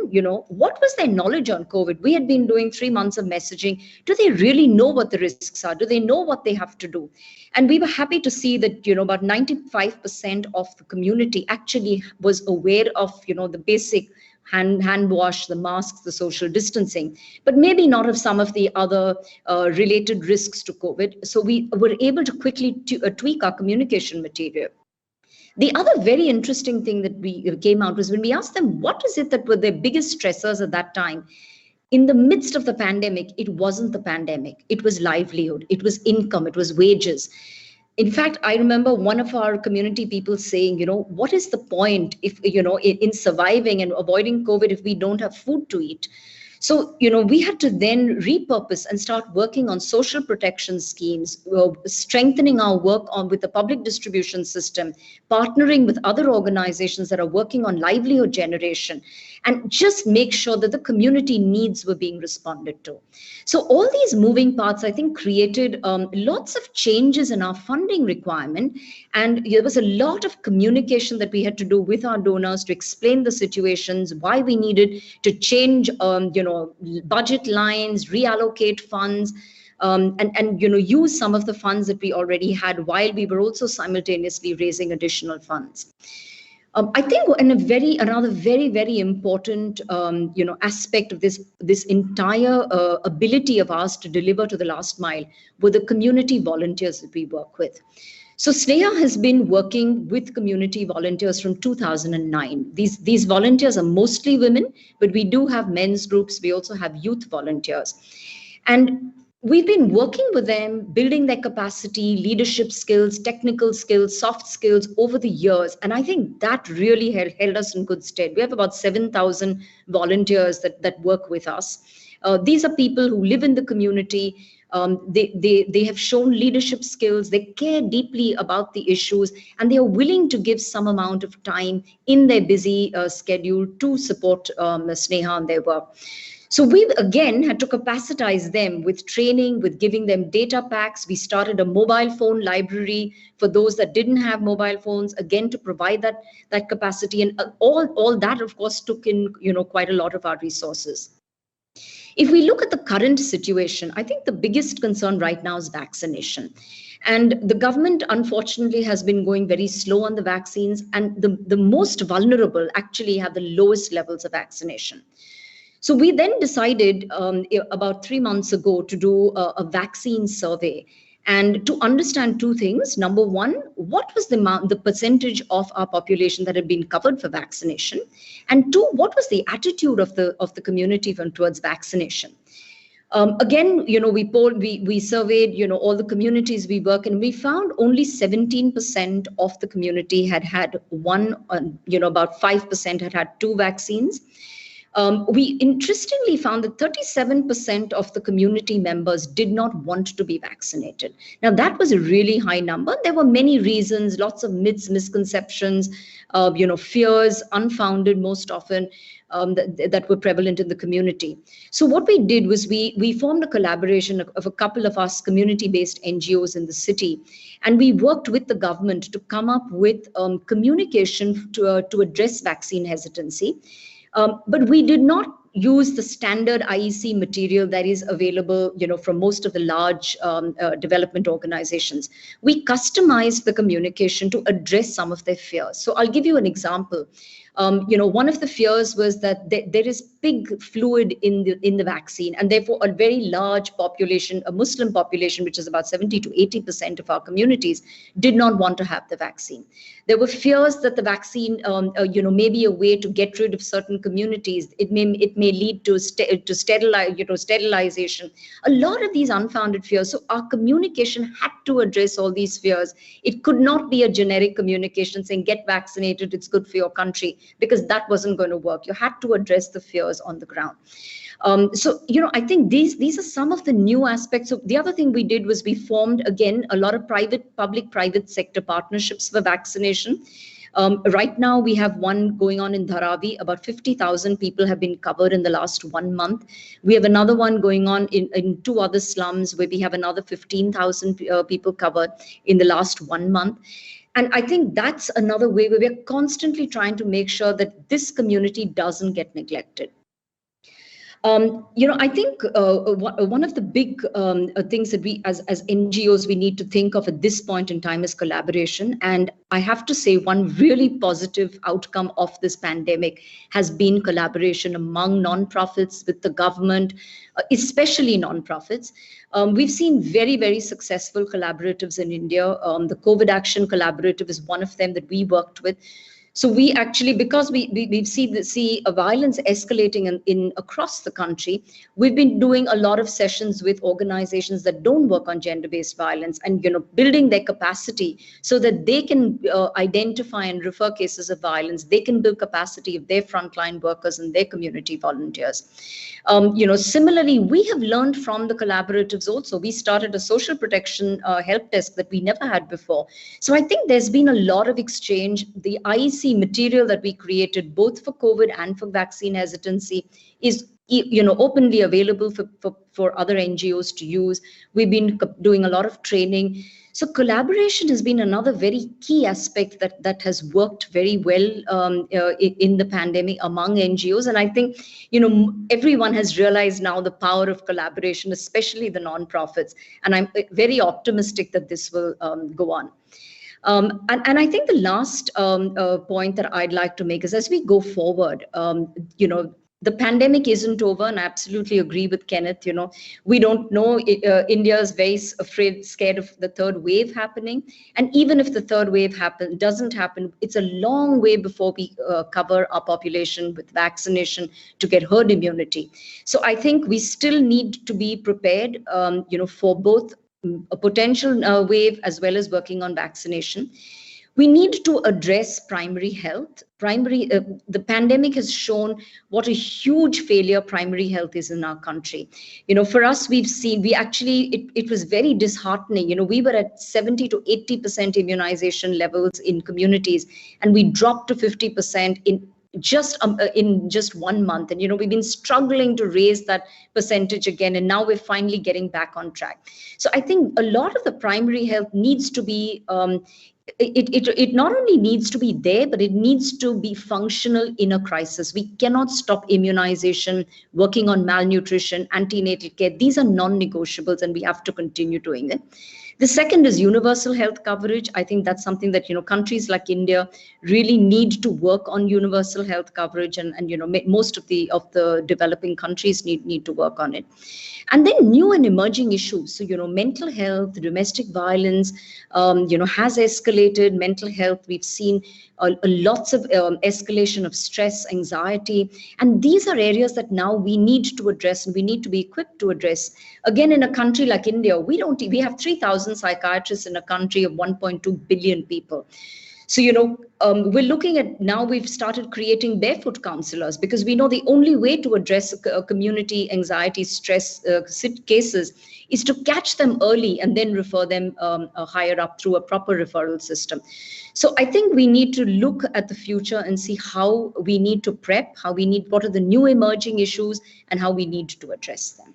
what was their knowledge on COVID? We had been doing 3 months of messaging. Do they really know what the risks are? Do they know what they have to do? And we were happy to see that, about 95% of the community actually was aware of, the basic hand wash, the masks, the social distancing, but maybe not of some of the other related risks to COVID. So we were able to quickly tweak our communication material. The other very interesting thing that we came out was when we asked them, what is it that were their biggest stressors at that time? In the midst of the pandemic, it wasn't the pandemic. It was livelihood. It was income. It was wages. In fact, I remember one of our community people saying, what is the point if, in surviving and avoiding COVID if we don't have food to eat? So, we had to then repurpose and start working on social protection schemes, strengthening our work with the public distribution system, partnering with other organizations that are working on livelihood generation, and just make sure that the community needs were being responded to. So all these moving parts, I think, created lots of changes in our funding requirement. And there was a lot of communication that we had to do with our donors to explain the situations, why we needed to change, budget lines, reallocate funds, and use some of the funds that we already had while we were also simultaneously raising additional funds. I think another very, very important aspect of this entire ability of ours to deliver to the last mile were the community volunteers that we work with. So SNEHA has been working with community volunteers from 2009. These volunteers are mostly women, but we do have men's groups. We also have youth volunteers. And we've been working with them, building their capacity, leadership skills, technical skills, soft skills over the years. And I think that really held us in good stead. We have about 7,000 volunteers that work with us. These are people who live in the community. They have shown leadership skills. They care deeply about the issues, and they are willing to give some amount of time in their busy schedule to support SNEHA and their work. So we again had to capacitize them with training, with giving them data packs. We started a mobile phone library for those that didn't have mobile phones, again, to provide that capacity. And all that, of course, took in quite a lot of our resources. If we look at the current situation, I think the biggest concern right now is vaccination. And the government, unfortunately, has been going very slow on the vaccines, and the most vulnerable actually have the lowest levels of vaccination. So we then decided about 3 months ago to do a vaccine survey. and to understand two things. Number one, what was the percentage of our population that had been covered for vaccination? And two, what was the attitude of the community towards vaccination? Again, we surveyed, all the communities we work in. We found only 17% of the community had one, about 5% had two vaccines. We interestingly found that 37% of the community members did not want to be vaccinated. Now, that was a really high number. There were many reasons, lots of myths, misconceptions, fears, unfounded most often, that were prevalent in the community. So what we did was we formed a collaboration of a couple of us community-based NGOs in the city, and we worked with the government to come up with communication to address vaccine hesitancy. But we did not use the standard IEC material that is available, from most of the large development organizations. We customized the communication to address some of their fears. So I'll give you an example. One of the fears was that there is pig fluid in the vaccine, and therefore a very large population, a Muslim population, which is about 70 to 80% of our communities, did not want to have the vaccine. There were fears that the vaccine, may be a way to get rid of certain communities. It may lead to sterilization. A lot of these unfounded fears. So our communication had to address all these fears. It could not be a generic communication saying get vaccinated, it's good for your country, because that wasn't going to work. You had to address the fears on the ground. I think these are some of the new aspects. So the other thing we did was we formed, again, a lot of public-private sector partnerships for vaccination. Right now, we have one going on in Dharavi. About 50,000 people have been covered in the last 1 month. We have another one going on in two other slums where we have another 15,000 people covered in the last 1 month. And I think that's another way where we're constantly trying to make sure that this community doesn't get neglected. I think one of the big things that we as NGOs, we need to think of at this point in time is collaboration. And I have to say one really positive outcome of this pandemic has been collaboration among nonprofits with the government, especially nonprofits. We've seen very, very successful collaboratives in India. The COVID Action Collaborative is one of them that we worked with. So we actually, because we see a violence escalating in across the country, we've been doing a lot of sessions with organizations that don't work on gender-based violence, and building their capacity so that they can identify and refer cases of violence. They can build capacity of their frontline workers and their community volunteers. Similarly, we have learned from the collaboratives also. We started a social protection help desk that we never had before. So I think there's been a lot of exchange. The IEC material that we created both for COVID and for vaccine hesitancy is openly available for other NGOs to use. We've been doing a lot of training. So collaboration has been another very key aspect that has worked very well in the pandemic among NGOs. And I think, everyone has realized now the power of collaboration, especially the nonprofits. And I'm very optimistic that this will go on. And I think the last point that I'd like to make is, as we go forward, the pandemic isn't over, and I absolutely agree with Kenneth. We don't know. India is very scared of the third wave happening. And even if the third wave doesn't happen, it's a long way before we cover our population with vaccination to get herd immunity. So I think we still need to be prepared, for both a potential wave as well as working on vaccination. We need to address primary health. The pandemic has shown what a huge failure primary health is in our country. For us, it was very disheartening. We were at 70 to 80% immunization levels in communities, and we dropped to 50% in just 1 month. And we've been struggling to raise that percentage again, and now we're finally getting back on track. So I think a lot of the primary health needs to be it not only needs to be there, but it needs to be functional in a crisis. We cannot stop immunization, working on malnutrition, antenatal care. These are non-negotiables, and we have to continue doing it. The second is universal health coverage. I think that's something that, countries like India really need to work on universal health coverage, and most of the developing countries need to work on it. And then new and emerging issues. So, mental health, domestic violence, has escalated. Mental health, we've seen lots of escalation of stress, anxiety. And these are areas that now we need to address, and we need to be equipped to address. Again, in a country like India, we have 3,000 psychiatrists in a country of 1.2 billion people. So, we're looking at, now we've started creating barefoot counselors, because we know the only way to address community anxiety, stress cases is to catch them early and then refer them higher up through a proper referral system. So I think we need to look at the future and see how we need to prep, what are the new emerging issues, and how we need to address them.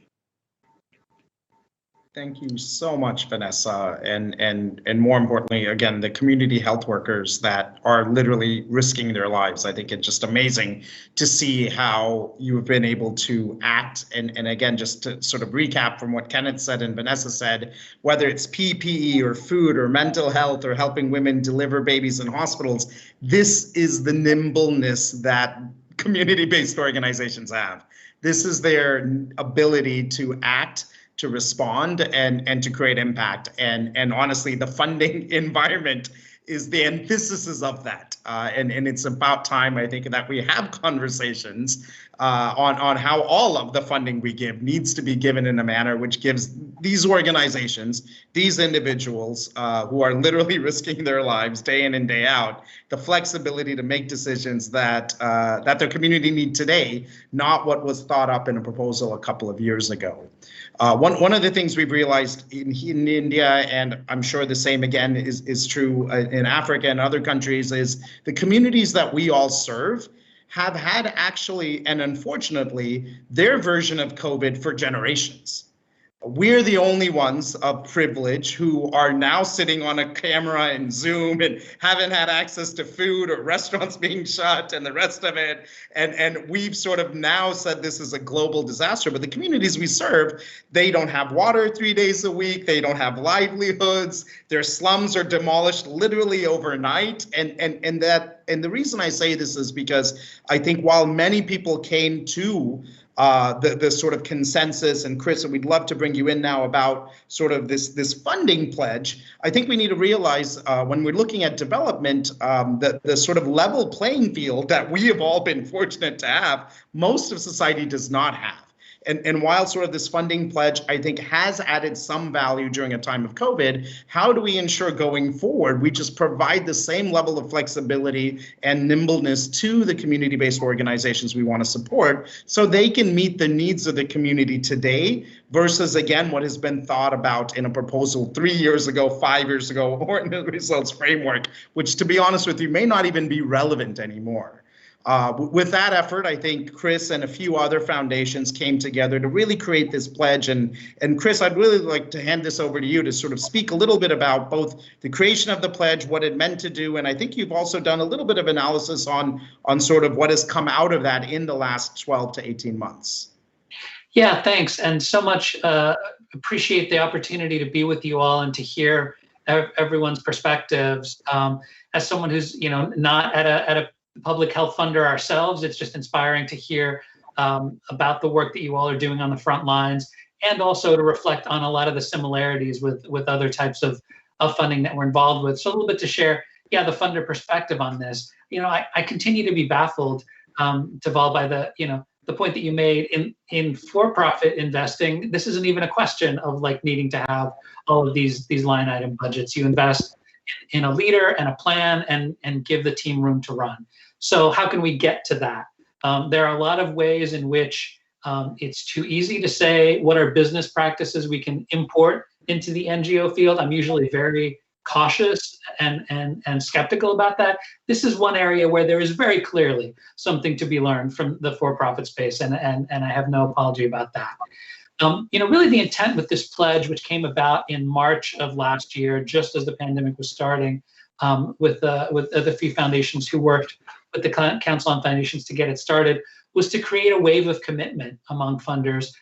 Thank you so much, Vanessa, and more importantly, again, the community health workers that are literally risking their lives. I think it's just amazing to see how you've been able to act. And again, just to sort of recap from what Kenneth said and Vanessa said, whether it's PPE or food or mental health or helping women deliver babies in hospitals, this is the nimbleness that community-based organizations have. This is their ability to act, to respond, and to create impact. And honestly, the funding environment is the antithesis of that. And it's about time, I think, that we have conversations on how all of the funding we give needs to be given in a manner which gives these organizations, these individuals who are literally risking their lives day in and day out, the flexibility to make decisions that their community need today, not what was thought up in a proposal a couple of years ago. One of the things we've realized in India, and I'm sure the same again is true in Africa and other countries, is the communities that we all serve have had actually, and unfortunately, their version of COVID for generations. We're the only ones of privilege who are now sitting on a camera and Zoom and haven't had access to food or restaurants being shut and the rest of it. And we've sort of now said this is a global disaster, but the communities we serve, they don't have water 3 days a week. They don't have livelihoods. Their slums are demolished literally overnight. And the reason I say this is because I think while many people came to the sort of consensus, and Chris, we'd love to bring you in now about sort of this funding pledge. I think we need to realize when we're looking at development, the sort of level playing field that we have all been fortunate to have, most of society does not have. And while sort of this funding pledge, I think, has added some value during a time of COVID, how do we ensure going forward we just provide the same level of flexibility and nimbleness to the community-based organizations we want to support so they can meet the needs of the community today versus, again, what has been thought about in a proposal 3 years ago, 5 years ago, or in the results framework, which, to be honest with you, may not even be relevant anymore. With that effort, I think Chris and a few other foundations came together to really create this pledge. And Chris, I'd really like to hand this over to you to sort of speak a little bit about both the creation of the pledge, what it meant to do, and I think you've also done a little bit of analysis on sort of what has come out of that in the last 12 to 18 months. Yeah, thanks. And so much appreciate the opportunity to be with you all and to hear everyone's perspectives. As someone who's, not at a public health funder ourselves, it's just inspiring to hear about the work that you all are doing on the front lines, and also to reflect on a lot of the similarities with other types of funding that we're involved with. So a little bit to share, the funder perspective on this. I continue to be baffled, Deval, by the point that you made in for-profit investing. This isn't even a question of needing to have all of these line item budgets. You invest in a leader and a plan and give the team room to run. So how can we get to that? There are a lot of ways in which it's too easy to say what are business practices we can import into the NGO field. I'm usually very cautious and skeptical about that. This is one area where there is very clearly something to be learned from the for-profit space, and I have no apology about that. Really the intent with this pledge, which came about in March of last year, just as the pandemic was starting, with the few foundations who worked with the Council on Foundations to get it started, was to create a wave of commitment among funders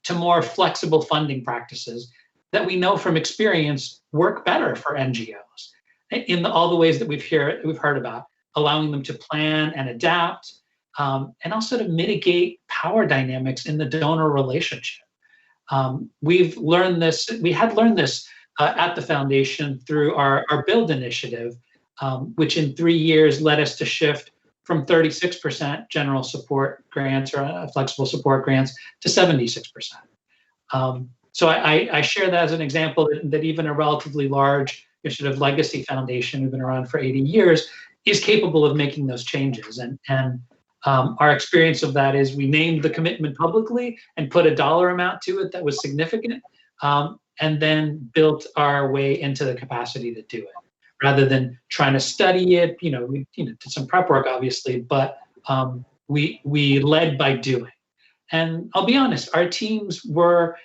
to more flexible funding practices. that we know from experience work better for NGOs in all the ways that we've heard about, allowing them to plan and adapt, and also to mitigate power dynamics in the donor relationship. We had learned this at the foundation through our Build initiative, which in 3 years led us to shift from 36% general support grants or flexible support grants to 76%. So I share that as an example that even a relatively large initiative legacy foundation, who've been around for 80 years, is capable of making those changes. And our experience of that is we named the commitment publicly and put a dollar amount to it that was significant, and then built our way into the capacity to do it, rather than trying to study it. We did some prep work, obviously, but we led by doing. And I'll be honest, our teams were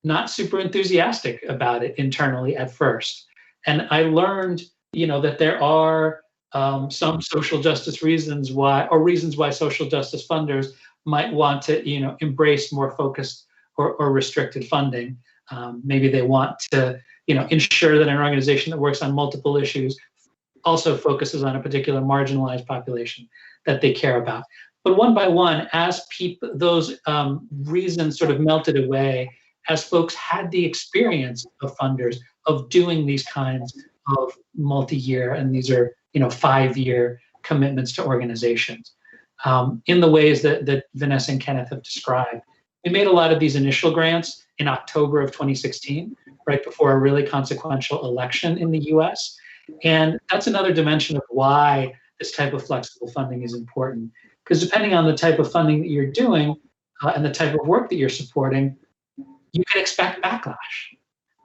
not super enthusiastic about it internally at first. And I learned, that there are some social justice reasons why social justice funders might want to, embrace more focused or restricted funding. Maybe they want to, ensure that an organization that works on multiple issues also focuses on a particular marginalized population that they care about. But one by one, as those reasons sort of melted away, as folks had the experience of funders of doing these kinds of multi-year, and these are 5-year commitments to organizations, in the ways that Vanessa and Kenneth have described. We made a lot of these initial grants in October of 2016, right before a really consequential election in the US. And that's another dimension of why this type of flexible funding is important. Because depending on the type of funding that you're doing and the type of work that you're supporting, you can expect backlash,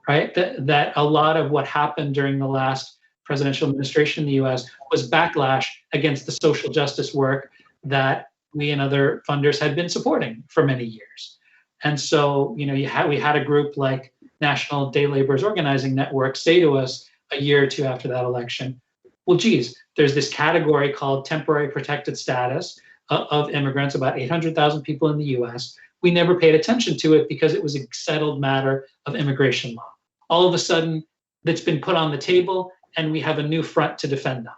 right? That a lot of what happened during the last presidential administration in the US was backlash against the social justice work that we and other funders had been supporting for many years. And so, we had a group like National Day Laborers Organizing Network say to us a year or two after that election, well, geez, there's this category called temporary protected status of immigrants, about 800,000 people in the US. We never paid attention to it because it was a settled matter of immigration law. All of a sudden, that's been put on the table, and we have a new front to defend on,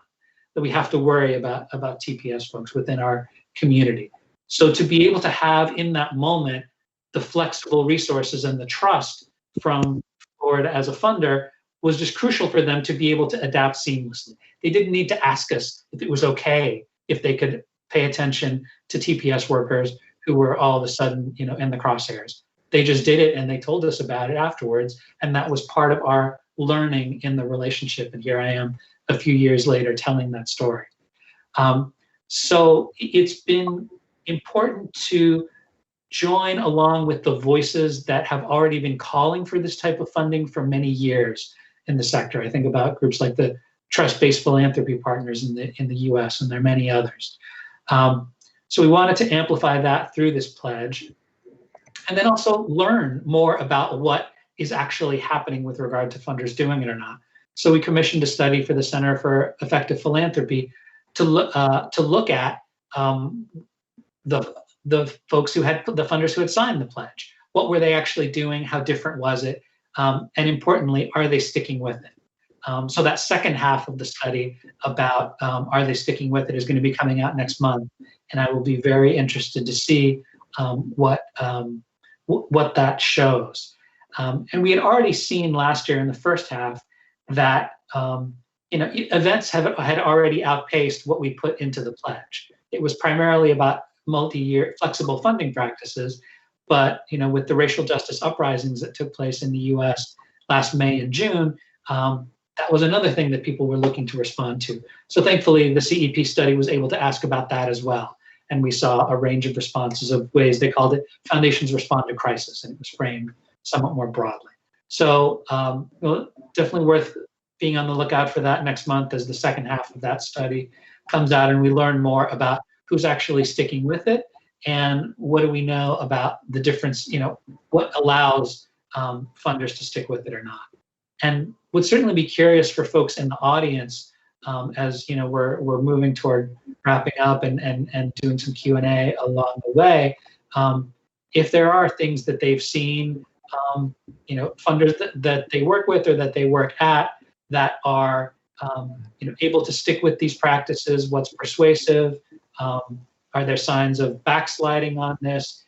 that we have to worry about TPS folks within our community. So to be able to have in that moment the flexible resources and the trust from Florida as a funder was just crucial for them to be able to adapt seamlessly. They didn't need to ask us if it was okay, if they could pay attention to TPS workers who were all of a sudden, in the crosshairs. They just did it, and they told us about it afterwards. And that was part of our learning in the relationship. And here I am a few years later telling that story. So it's been important to join along with the voices that have already been calling for this type of funding for many years in the sector. I think about groups like the Trust-Based Philanthropy Partners in the US, and there are many others. So we wanted to amplify that through this pledge, and then also learn more about what is actually happening with regard to funders doing it or not. So we commissioned a study for the Center for Effective Philanthropy to look at the folks the funders who had signed the pledge. What were they actually doing? How different was it? And importantly, are they sticking with it? So that second half of the study about are they sticking with it is going to be coming out next month, and I will be very interested to see what that shows. And we had already seen last year in the first half that events had already outpaced what we put into the pledge. It was primarily about multi-year flexible funding practices, but with the racial justice uprisings that took place in the U.S. last May and June, that was another thing that people were looking to respond to. So thankfully, the CEP study was able to ask about that as well. And we saw a range of responses of ways they called it Foundations Respond to Crisis, and it was framed somewhat more broadly. So definitely worth being on the lookout for that next month as the second half of that study comes out and we learn more about who's actually sticking with it and what do we know about the difference, what allows funders to stick with it or not. And would certainly be curious for folks in the audience as we're moving toward wrapping up and doing some Q&A along the way, if there are things that they've seen funders that they work with or that they work at that are able to stick with these practices? What's persuasive? Are there signs of backsliding on this?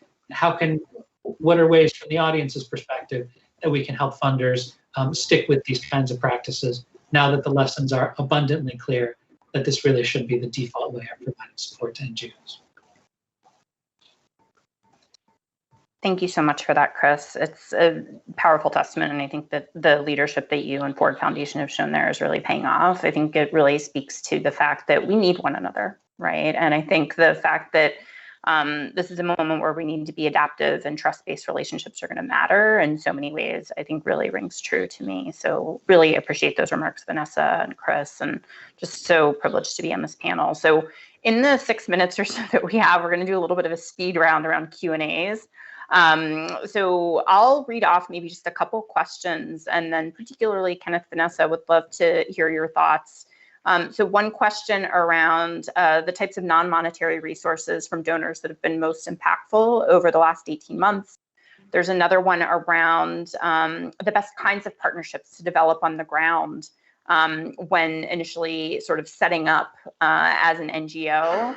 What are ways from the audience's perspective that we can help funders stick with these kinds of practices now that the lessons are abundantly clear that this really should be the default way of providing support to NGOs? Thank you so much for that, Chris. It's a powerful testament, and I think that the leadership that you and Ford Foundation have shown there is really paying off. I think it really speaks to the fact that we need one another, right? And I think the fact that this is a moment where we need to be adaptive and trust-based relationships are going to matter in so many ways, I think really rings true to me. So really appreciate those remarks, Vanessa and Chris, and just so privileged to be on this panel. So in the 6 minutes or so that we have, we're going to do a little bit of a speed round around Q&As. So I'll read off maybe just a couple questions, and then particularly Kenneth, Vanessa, would love to hear your thoughts. So one question around the types of non-monetary resources from donors that have been most impactful over the last 18 months. There's another one around the best kinds of partnerships to develop on the ground when initially sort of setting up as an NGO.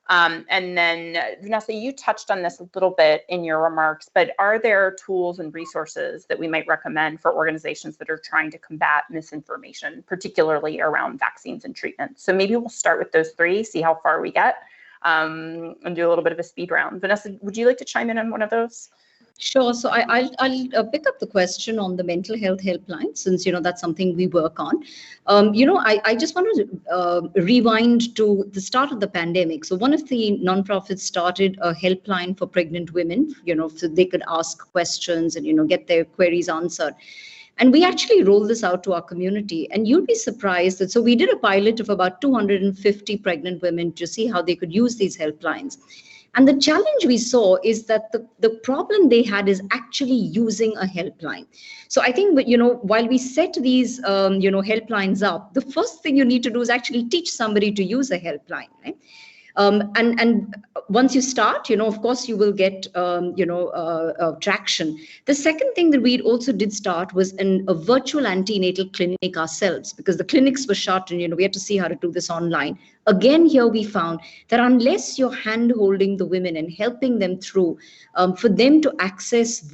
And then Vanessa, you touched on this a little bit in your remarks, but are there tools and resources that we might recommend for organizations that are trying to combat misinformation, particularly around vaccines and treatments? So maybe we'll start with those three, see how far we get, and do a little bit of a speed round. Vanessa, would you like to chime in on one of those? Sure. So I'll pick up the question on the mental health helpline, since that's something we work on. I just want to rewind to the start of the pandemic. So one of the nonprofits started a helpline for pregnant women, so they could ask questions and get their queries answered. And we actually rolled this out to our community, and you'd be surprised that, so we did a pilot of about 250 pregnant women to see how they could use these helplines. And the challenge we saw is that the problem they had is actually using a helpline. So I think, while we set these, helplines up, the first thing you need to do is actually teach somebody to use a helpline, right? And once you start, of course, you will get, traction. The second thing that we also did start was a virtual antenatal clinic ourselves, because the clinics were shut and, we had to see how to do this online. Again, here we found that unless you're hand-holding the women and helping them through, for them to access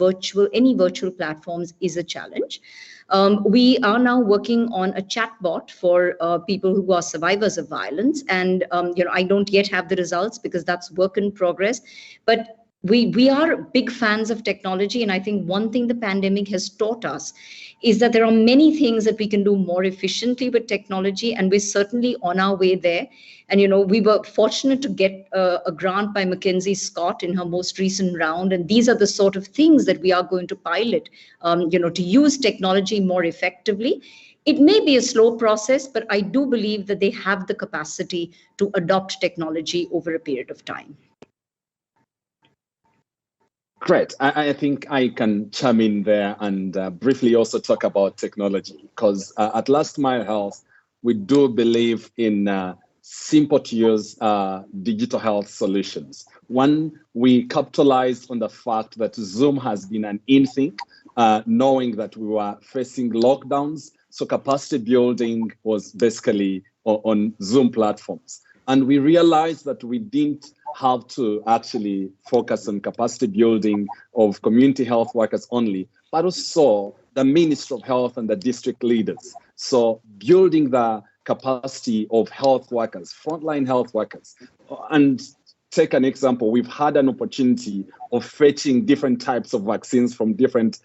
any virtual platforms is a challenge. We are now working on a chatbot for people who are survivors of violence. And, I don't yet have the results because that's work in progress. But we are big fans of technology. And I think one thing the pandemic has taught us is that there are many things that we can do more efficiently with technology. And we're certainly on our way there. And, we were fortunate to get a grant by Mackenzie Scott in her most recent round. And these are the sort of things that we are going to pilot, to use technology more effectively. It may be a slow process, but I do believe that they have the capacity to adopt technology over a period of time. Great. I think I can chime in there and briefly also talk about technology, because at Last Mile Health, we do believe in simple to use digital health solutions. One, we capitalized on the fact that Zoom has been an in-thing, knowing that we were facing lockdowns. So capacity building was basically on Zoom platforms. And we realized that we didn't have to actually focus on capacity building of community health workers only, but also the Ministry of Health and the district leaders. So building the capacity of health workers, frontline health workers. And take an example, we've had an opportunity of fetching different types of vaccines from different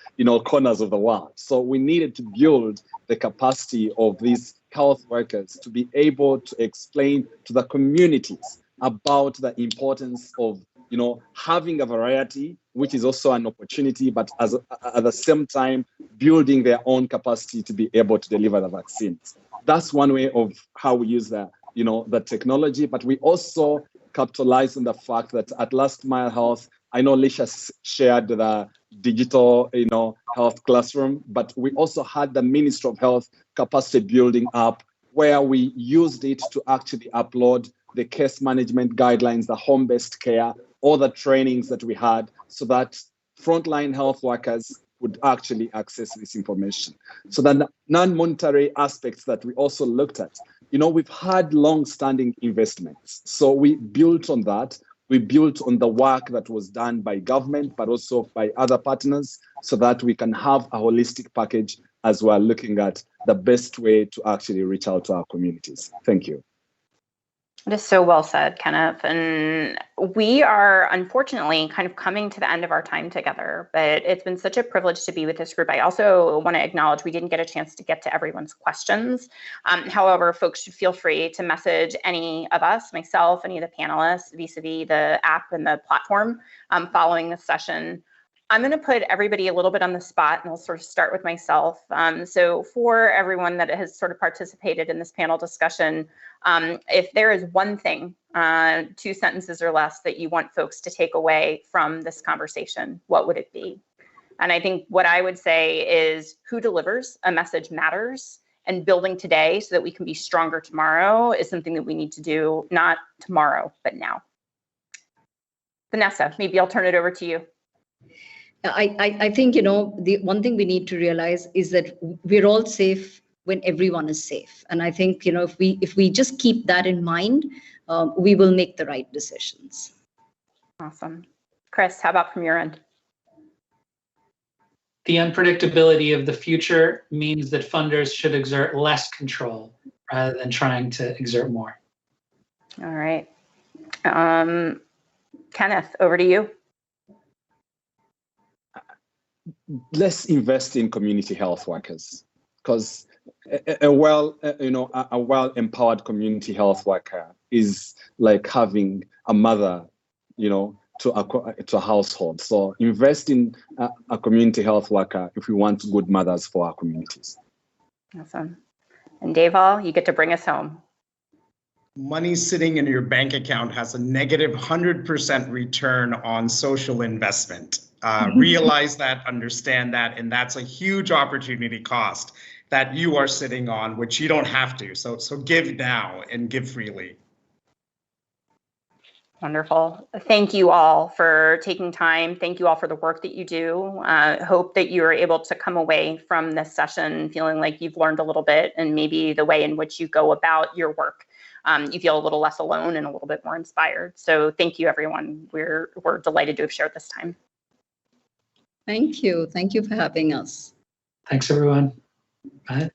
corners of the world. So we needed to build the capacity of these health workers to be able to explain to the communities about the importance of having a variety, which is also an opportunity, but at the same time building their own capacity to be able to deliver the vaccines. That's one way of how we use the technology, but we also capitalize on the fact that at Last Mile Health, I know Lisha shared the digital health classroom, but we also had the Ministry of Health capacity building app where we used it to actually upload the case management guidelines, the home-based care, all the trainings that we had, so that frontline health workers would actually access this information. So the non-monetary aspects that we also looked at, we've had long-standing investments. So we built on that. We built on the work that was done by government, but also by other partners, so that we can have a holistic package as we're looking at the best way to actually reach out to our communities. Thank you. It is so well said, Kenneth. And we are unfortunately kind of coming to the end of our time together, but it's been such a privilege to be with this group. I also want to acknowledge we didn't get a chance to get to everyone's questions. However, folks should feel free to message any of us, myself, any of the panelists, vis-a-vis the app and the platform following this session. I'm going to put everybody a little bit on the spot, and I'll sort of start with myself. So for everyone that has sort of participated in this panel discussion, if there is one thing, 2 sentences or less, that you want folks to take away from this conversation, what would it be? And I think what I would say is who delivers a message matters, and building today so that we can be stronger tomorrow is something that we need to do, not tomorrow, but now. Vanessa, maybe I'll turn it over to you. I think, the one thing we need to realize is that we're all safe when everyone is safe. And I think, if we just keep that in mind, we will make the right decisions. Awesome. Chris, how about from your end? The unpredictability of the future means that funders should exert less control rather than trying to exert more. All right. Kenneth, over to you. Let's invest in community health workers, because a well-empowered community health worker is like having a mother, to a household. So invest in a community health worker if we want good mothers for our communities. Awesome. And Deval, you get to bring us home. Money sitting in your bank account has a negative 100% return on social investment. Realize that, understand that, and that's a huge opportunity cost that you are sitting on, which you don't have to. So give now and give freely. Wonderful. Thank you all for taking time. Thank you all for the work that you do. Hope that you are able to come away from this session feeling like you've learned a little bit, and maybe the way in which you go about your work, you feel a little less alone and a little bit more inspired. So thank you, everyone. We're delighted to have shared this time. Thank you. Thank you for having us. Thanks, everyone. Bye.